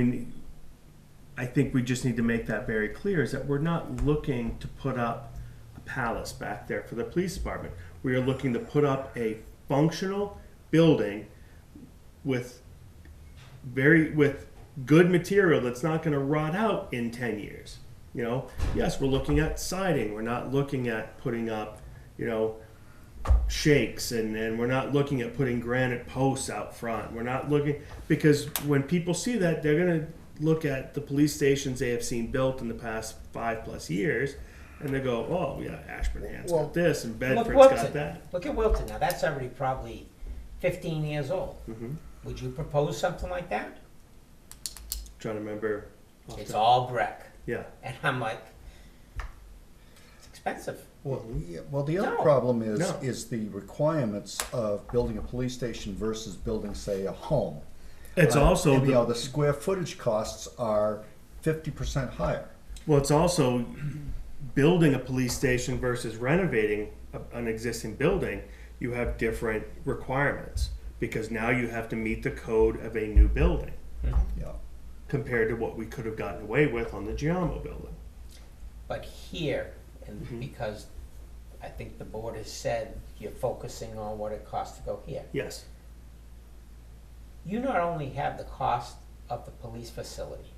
I think we just need to make that very clear, is that we're not looking to put up a palace back there for the police department. We are looking to put up a functional building with good material that's not going to rot out in 10 years. Yes, we're looking at siding. We're not looking at putting up, shakes, and we're not looking at putting granite posts out front. We're not looking, because when people see that, they're gonna look at the police stations they have seen built in the past 5+ years, and they go, oh yeah, Ashburnham's Well, got this, and Look, Bedford's Wilton. got that. Look at Wilton now, that's already probably 15 years old. Mm-hmm. Would you propose something like that? Trying to remember. off It's the- all brick. Yeah. And I'm like, it's expensive. Well, yeah, well, the other No. problem No. is the requirements of building a police station versus building, say, a home. It's also And, the, the square footage costs are 50% higher. well, it's also building a police station versus renovating an existing building. You have different requirements because now you have to meet the code of a new building Yeah. compared to what we could have gotten away with on the Giamo building. But here, and Mhm. because I think the board has said you're focusing on what it costs to go here. Yes. You not only have the cost of the police facility,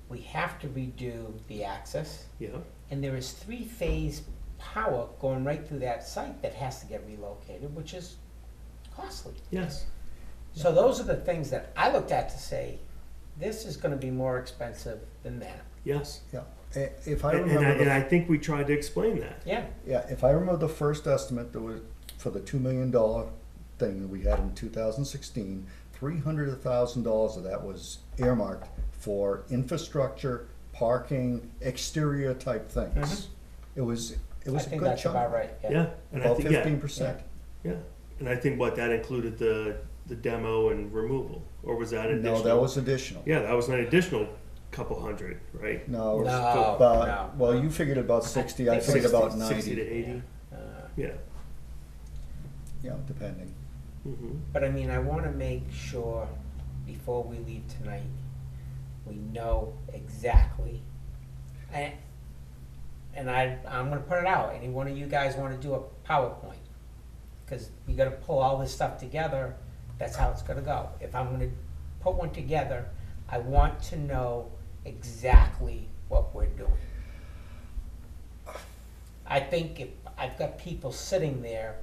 we have to redo the access, Yeah. and there is 3-phase power going right through that site that has to get relocated, which is costly. Yes. So those are the things that I looked at to say, this is gonna be more expensive than that. Yes. Yeah. If I And remember, and I think we tried to explain that. Yeah, yeah, if I remember the first estimate that was for the $2 million thing that we had in 2016, $300,000 of that was earmarked for infrastructure, parking, exterior type things. It was I a think good that's chunk. about right, yeah. Yeah. And I About think, yeah. 15%. Yeah. And I think what that included the demo and removal, or was that additional? No, that was additional. Yeah, that was an additional couple hundred, right? No, it was No, about, no. well, you figured about 60, I think figured about 60 to 90. 80. Uh, Yeah. Yeah, depending. Mm-hmm. But I mean, I wanna make sure, before we leave tonight, we know exactly. And I'm gonna put it out, any one of you guys wanna do a PowerPoint? Cause we gotta pull all this stuff together, that's how it's gonna go. If I'm gonna put one together, I want to know exactly what we're doing. I think if I've got people sitting there,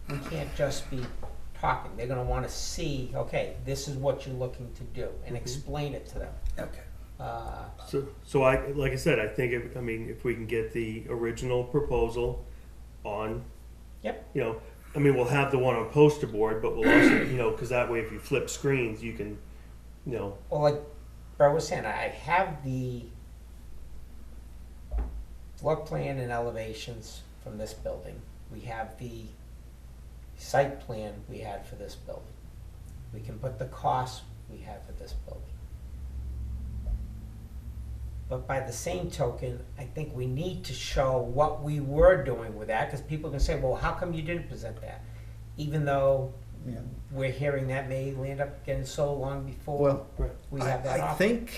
we can't just be talking. They're gonna wanna see, okay, this is what you're looking to do, and explain it to them. Okay. So like I said, I think if we can get the original proposal on. Yep. You know, I mean, we'll have the one on poster board, but we'll also, because that way if you flip screens, you can, Well, like Bert was saying, I have the floor plan and elevations from this building. We have the site plan we had for this building. We can put the costs we had for this building. But by the same token, I think we need to show what we were doing with that, because people can say, well, how come you didn't present that? Even though Yeah. we're hearing that may end up getting sold long before Well, we have that I offer. think,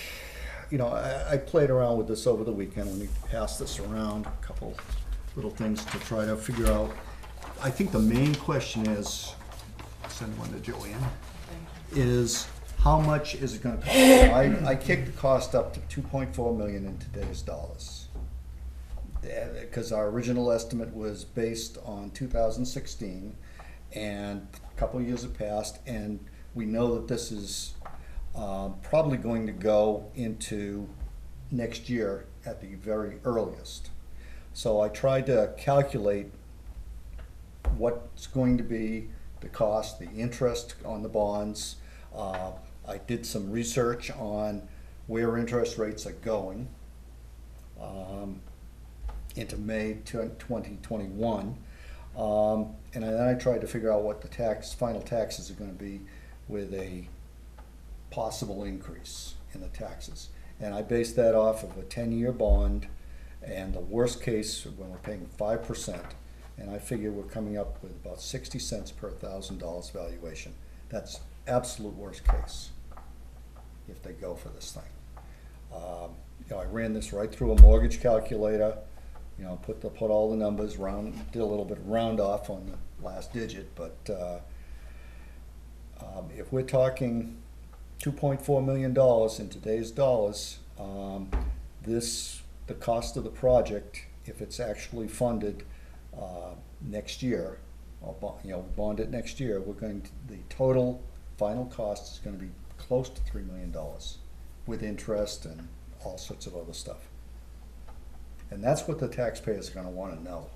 I played around with this over the weekend when we passed this around, a couple little things to try to figure out. I think the main question is, send one to Joanne, is how much is it gonna cost? I kicked the cost up to 2.4 million in today's dollars. Because our original estimate was based on 2016, and a couple of years have passed, and we know that this is probably going to go into next year at the very earliest. So I tried to calculate what's going to be the cost, the interest on the bonds. I did some research on where interest rates are going into May 2021. And then I tried to figure out what the final taxes are gonna be with a possible increase in the taxes. And I based that off of a 10-year bond, and the worst case, when we're paying 5%, and I figure we're coming up with about 60 cents per $1,000 valuation. That's absolute worst case, if they go for this thing. I ran this right through a mortgage calculator, put all the numbers, did a little bit of round off on the last digit, but if we're talking $2.4 million in today's dollars, the cost of the project, if it's actually funded next year, or bond it next year, the total final cost is gonna be close to $3 million with interest and all sorts of other stuff. And that's what the taxpayers are gonna wanna know.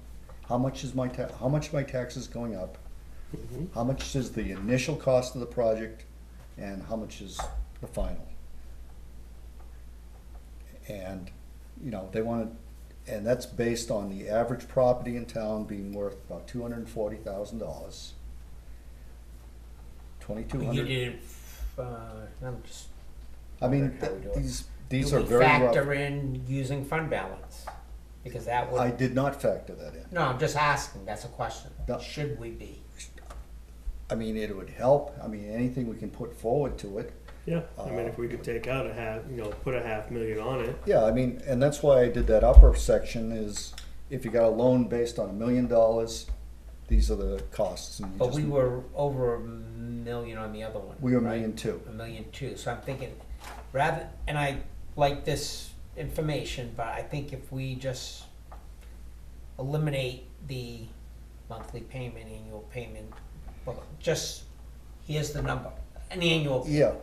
How much is how much my taxes going up? Mhm. How much is the initial cost of the project, and how much is the final? And, you know, they want to, and that's based on the average property in town being worth about $240,000. You 2,200. didn't, I'm just. I mean, How we do it. these You are would very rough. factor in using fund balance, because that would. I did not factor that in. No, I'm just asking, that's a question. No. Should we be? I mean, it would help. I mean, anything we can put forward to it. Yeah, I mean, if we could take out put a $500,000 on it. Yeah, I mean, and that's why I did that upper section is if you got a loan based on $1 million, these are the costs. And you But just- we were over $1 million on the other one. We were right? $1,200,000. $1.2 million, so I'm thinking, rather, and I like this information, but I think if we just eliminate the monthly payment, annual payment, well, just, here's the number, an annual, Yeah,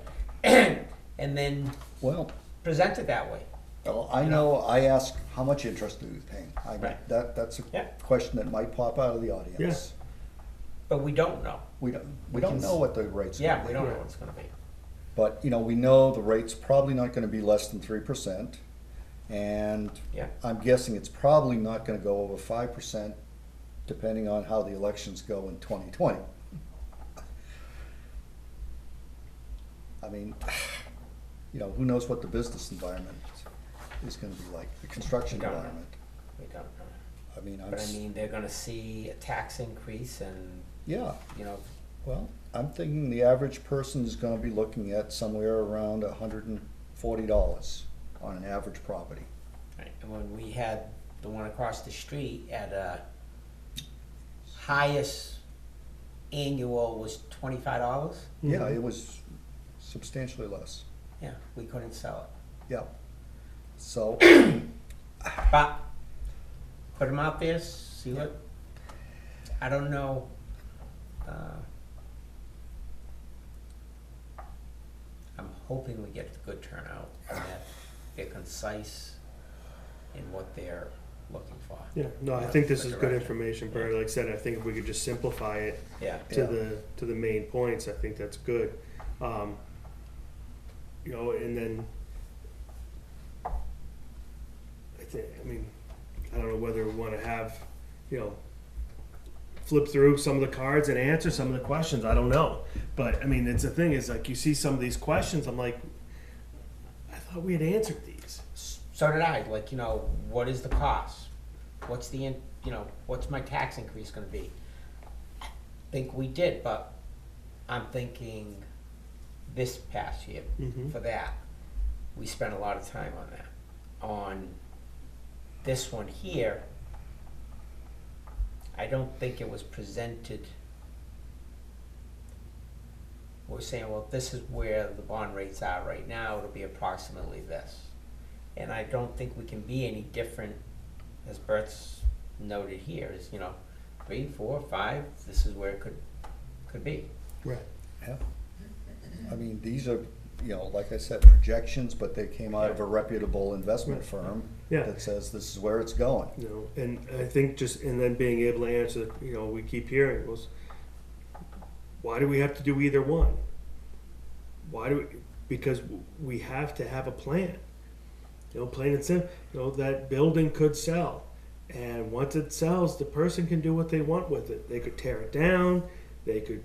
and then well, present it that way. well, I know, I asked, how much interest are you paying? Right. That's a Yeah. question that might pop out of the audience. But we don't know. We don't We can know what the rate's gonna Yeah, be. we don't know what it's gonna be. But, you know, we know the rate's probably not gonna be less than 3%. And Yeah. I'm guessing it's probably not gonna go over 5%, depending on how the elections go in 2020. I mean, you know, who knows what the business environment is gonna be like, the construction We don't know. environment. We don't know. I mean, But I mean, they're gonna see a tax increase and, yeah, you know, well, I'm thinking the average person is gonna be looking at somewhere around $140 on an average property. right, and when we had the one across the street at highest annual was $25, Yeah, it was substantially less, yeah, we couldn't sell yeah. So, it. But, put them out there, see what, I don't know. I'm hoping we get a good turnout and that they're concise in what they're looking for. Yeah, no, I Yeah, think this the is good direction. information, Bert. Like I said, I think if we could just simplify it Yeah, to Yeah. the main points, I think that's good. You know, and then I don't know whether we want to have, you know, flip through some of the cards and answer some of the questions. I don't know, but I mean, it's the thing is like you see some of these questions. I'm like, I thought we had answered these. so did I, like, you know, what is the cost? What's the, what's my tax increase gonna be? I think we did, but I'm thinking this past year, Mhm. for that, we spent a lot of time on that. On this one here, I don't think it was presented. We're saying, well, this is where the bond rates are right now, it'll be approximately this. And I don't think we can be any different, as Bert's noted here, is, 3, 4, 5, this is where it could be. Right. yeah. I mean, these are, like I said, projections, but they came out of a reputable investment firm Yeah. that says this is where it's going. You know, and I think and then being able to answer, we keep hearing was, why do we have to do either one? Because we have to have a plan. Plain and simple, that building could sell. And once it sells, the person can do what they want with it. They could tear it down, they could,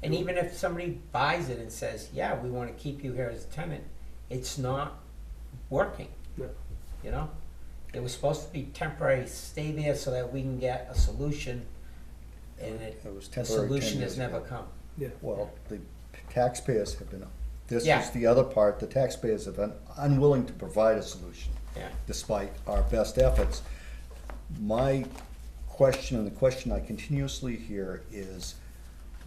And even if somebody buys it and says, yeah, we wanna keep you here as a tenant, it's not working. No. It was supposed to be temporary, stay there so that we can get a solution, and It was the temporary 10 solution years has never ago. come. Yeah. Well, the taxpayers have been, this Yeah. is the other part, the taxpayers have been unwilling to provide a solution. Yeah. Despite our best efforts. My question, and the question I continuously hear is,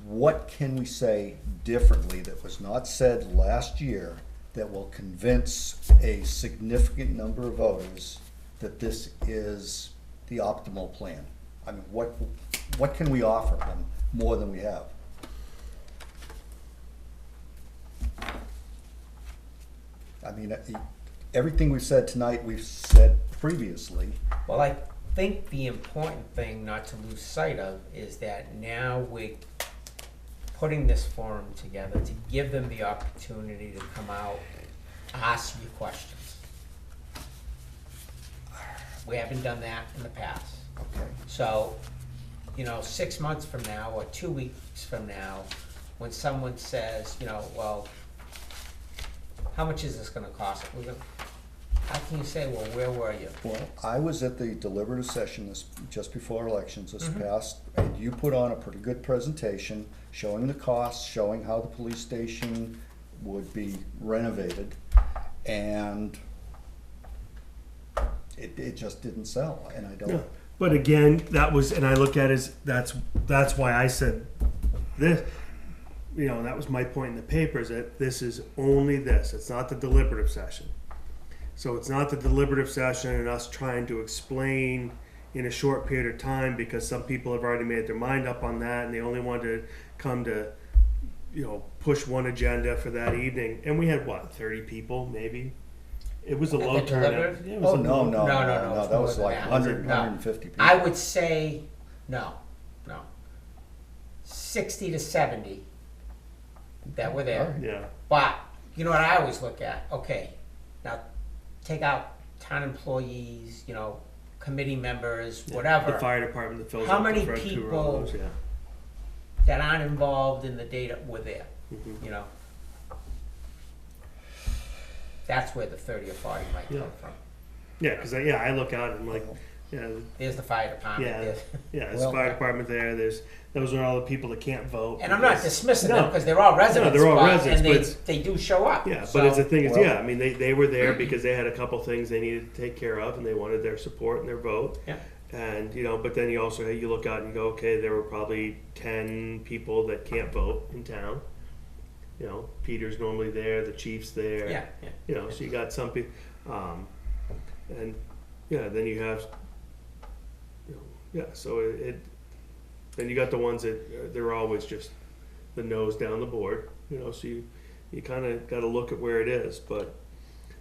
what can we say differently that was not said last year that will convince a significant number of voters that this is the optimal plan? I mean, what can we offer them more than we have? I mean, everything we've said tonight, we've said previously. Well, I think the important thing not to lose sight of is that now we're putting this forum together to give them the opportunity to come out, ask you questions. We haven't done that in the past. Okay. So, 6 months from now or 2 weeks from now, when someone says, well, how much is this gonna cost? How can you say, well, where were you? Well, I was at the deliberative session just before elections this Mhm. past, and you put on a pretty good presentation showing the costs, showing how the police station would be renovated, and it just didn't sell, and I Yeah. don't. But again, that was, and I look at it as that's why I said this. That was my point in the paper, is that this is only this. It's not the deliberative session. So it's not the deliberative session and us trying to explain in a short period of time, because some people have already made their mind up on that and they only want to come to, push one agenda for that evening. And we had 30 people maybe? It was a At low the turnout. deliberative? It was Oh, a no, low- no, No, no, it's that was more like than that. 100, No. 150 people. I would say, no. 60 to 70 that were there. Yeah. But, you know what I always look at? Okay, now take out town employees, committee members, The whatever, fire department that fills How up many the front 2 people- rows, yeah. that aren't involved in the data were there, Mhm. That's where the 30 or 40 might Yeah. come from. Yeah, because I look at it and like, yeah, There's the fire department, Yeah. there's, there's Well- fire department there. Those are all the people that can't vote. and I'm not because- dismissing No. them, because they're all residents, they're all but- residents, and but it's- they do show up. Yeah, So- but it's the thing is, Well- I mean, they were there because they had a couple things they needed to take care of, and they wanted their support and their vote. Yeah. And but then you also you look out and you go, okay, there were probably 10 people that can't vote in town. Peter's normally there, the chief's there. Yeah. So you got some people, and then you have, so it then you got the ones that they're always just the nose down the board. So you kind of got to look at where it is, but.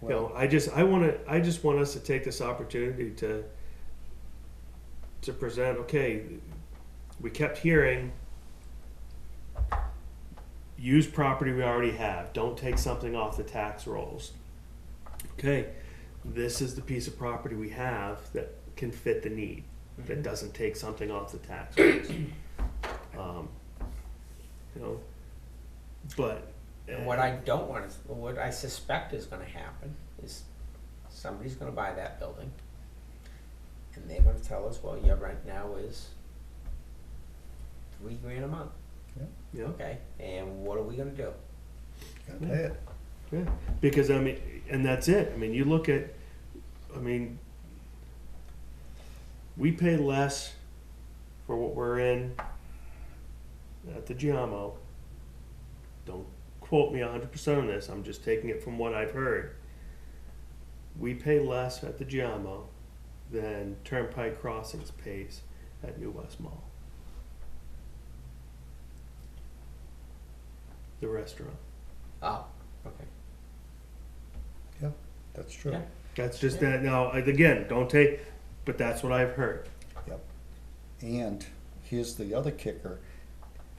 I just want us to take this opportunity to present. Okay, we kept hearing, use property we already have. Don't take something off the tax rolls. Okay, this is the piece of property we have that can fit the need. That doesn't take something off the tax rolls. But. And what I don't want to, what I suspect is gonna happen is somebody's gonna buy that building. And they're gonna tell us, well, your rent now is $3,000 a month, Yeah. okay? And what are we gonna do? Gotta pay it. Yeah, because and that's it. You look at, we pay less for what we're in at the Giamo. Don't quote me 100% on this. I'm just taking it from what I've heard. We pay less at the Giamo than Turnpike Crossings pays at New West Mall. The restaurant. Oh, okay. Yeah, that's true. Yeah. That's just that. Now, again, don't take, but that's what I've heard. Yep. And here's the other kicker,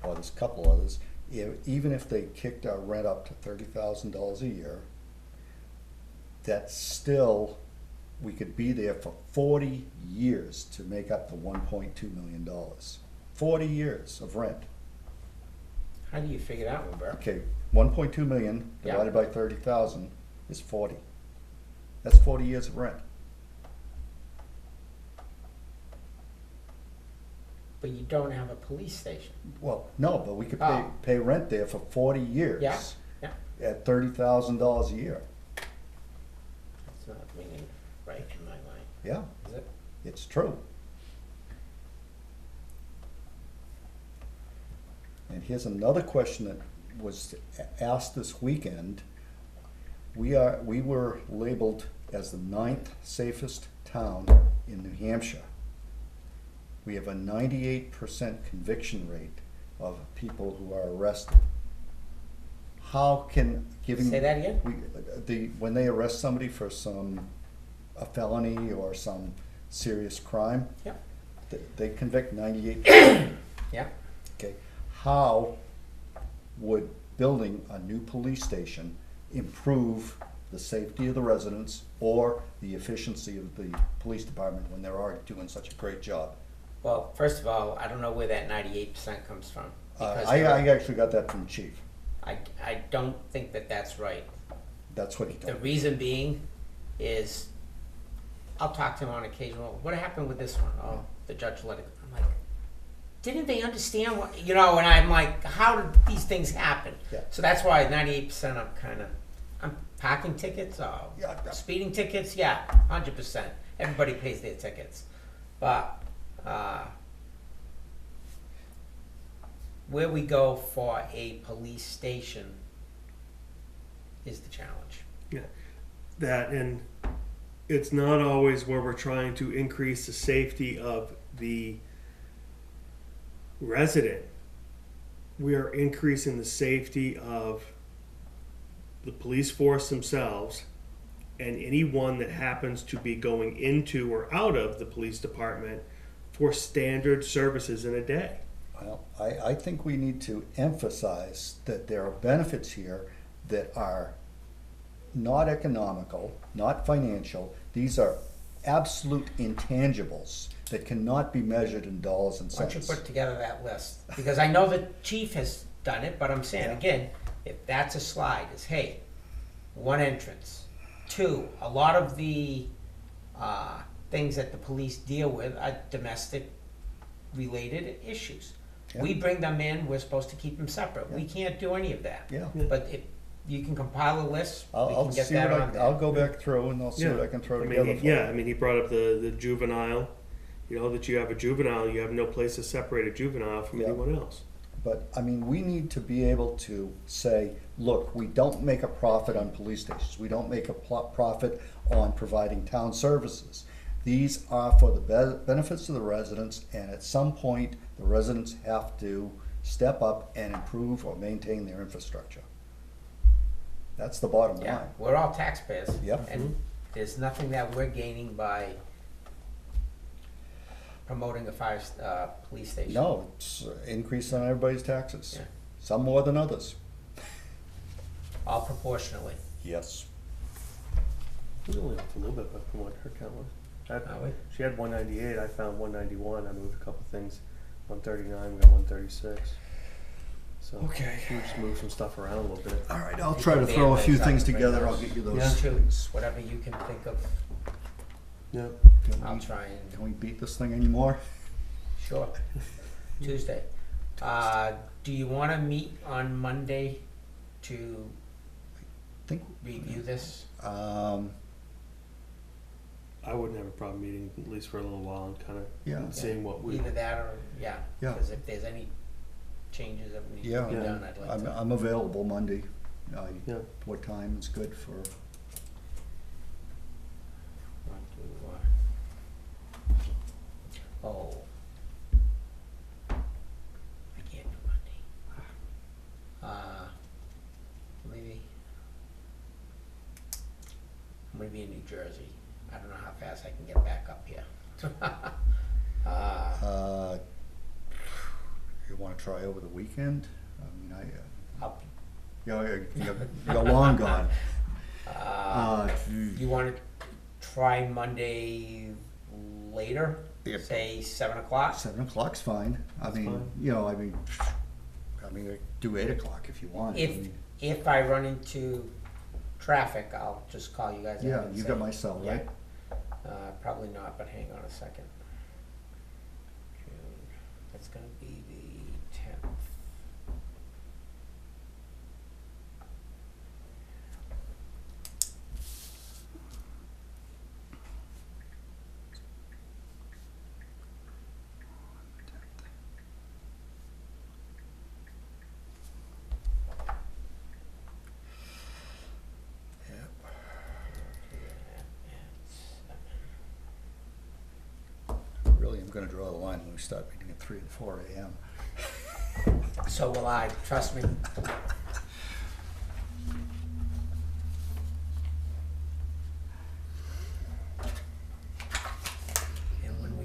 or there's a couple others. Even if they kicked our rent up to $30,000 a year, that's still, we could be there for 40 years to make up the $1.2 million. 40 years of rent. How do you figure that one, Bert? Okay, 1.2 million Yeah. divided by 30,000 is 40. That's 40 years of rent. But you don't have a police station. Well, no, but we could pay, Oh. pay rent there for 40 years. Yeah, yeah. At $30,000 a year. That's not ringing right in my mind, Yeah, is it? it's true. And here's another question that was asked this weekend. We were labeled as the 9th safest town in New Hampshire. We have a 98% conviction rate of people who are arrested. how can giving. Say that again? When they arrest somebody for a felony or some serious crime, Yep. they convict 98%. Yeah. Okay, how would building a new police station improve the safety of the residents or the efficiency of the police department when they're already doing such a great job? Well, first of all, I don't know where that 98% comes from. Because I actually got that from the chief. I don't think that that's right. That's what he The told me. reason being is, I'll talk to him on occasion, well, what happened with this one? Oh, the judge let it, I'm like, didn't they understand what, and I'm like, how did these things happen? Yeah. So that's why 98% I'm parking tickets, Yeah. speeding tickets, yeah, 100%. Everybody pays their tickets. But, where we go for a police station is the challenge. That, and it's not always where we're trying to increase the safety of the resident. We are increasing the safety of the police force themselves and anyone that happens to be going into or out of the police department for standard services in a day. Well, I think we need to emphasize that there are benefits here that are not economical, not financial. These are absolute intangibles that cannot be measured in dollars and Why don't you cents. put together that list? Because I know the chief has done it, but I'm saying, Yeah. again, if that's a slide, is, hey, one entrance. Two, a lot of the things that the police deal with are domestic related issues. Yeah. We bring them in, we're supposed to keep them separate. We Yeah. can't do any of that. Yeah. But if you can compile a list, we I'll can get see that what on there. I'll go back through and I'll see what I can throw together for you. He brought up the juvenile, that you have a juvenile, you have no place to separate a juvenile from Yeah. anyone else. But, I mean, we need to be able to say, look, we don't make a profit on police stations. We don't make a profit on providing town services. These are for the benefits of the residents, and at some point, the residents have to step up and improve or maintain their infrastructure. That's the bottom Yeah, line. we're all taxpayers. Yep. And there's nothing that we're gaining by promoting a police station. No, it's increase on everybody's taxes. Yeah. Some more than others. All proportionally. Yes. It was only up a little bit, but from what her count was. Are we? She had 198, I found 191, I moved a couple things, 139, we got 136. So, Okay. we just moved some stuff around a little bit. All right, I'll try to throw a few things together. I'll get you those Yeah. things. Whatever you can think of, Yeah. I'll try and, Can we beat this thing anymore? sure. Tuesday. Do you wanna meet on Monday to Think. review this? I wouldn't have a problem meeting at least for a little while and kind of Yeah. seeing what we. Either that or, yeah. Yeah. Cause if there's any changes that need to Yeah. be Yeah. done, I'd like I'm, to. I'm available Monday. Yeah. What time is good for? Oh. I can't do Monday. Maybe. I'm gonna be in New Jersey. I don't know how fast I can get back up here. You wanna try over the weekend? I mean, I'll, you're long gone. you wanna try Monday later? Yeah. Say 7 o'clock? 7:00's fine. I That's mean, fine. do 8:00 if you want. I If, mean, if I run into traffic, I'll just call you guys. Yeah, up and you say- got my cell, Yeah. right? Probably not, but hang on a second. June, that's gonna be the 10th. Really, I'm gonna draw the line when we start meeting at 3 and 4 a.m. So will I, trust me.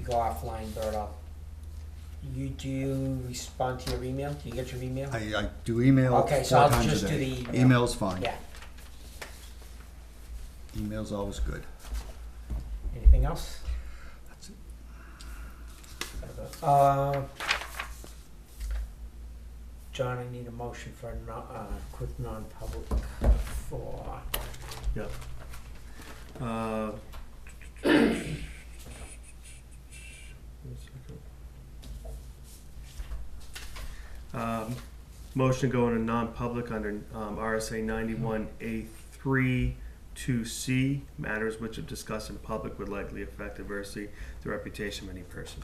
we go offline, Berto, do you respond to your email? Do you get your email? I do email Okay, so 4 I'll times just a do day. the email. Email's fine. Yeah. Email's always good. Anything else? That's it. John, I need a motion for a quick non-public for, Yeah. Motion to go into non-public under RSA 91A3 2C, matters which if discussed in public would likely affect adversely the reputation of any person.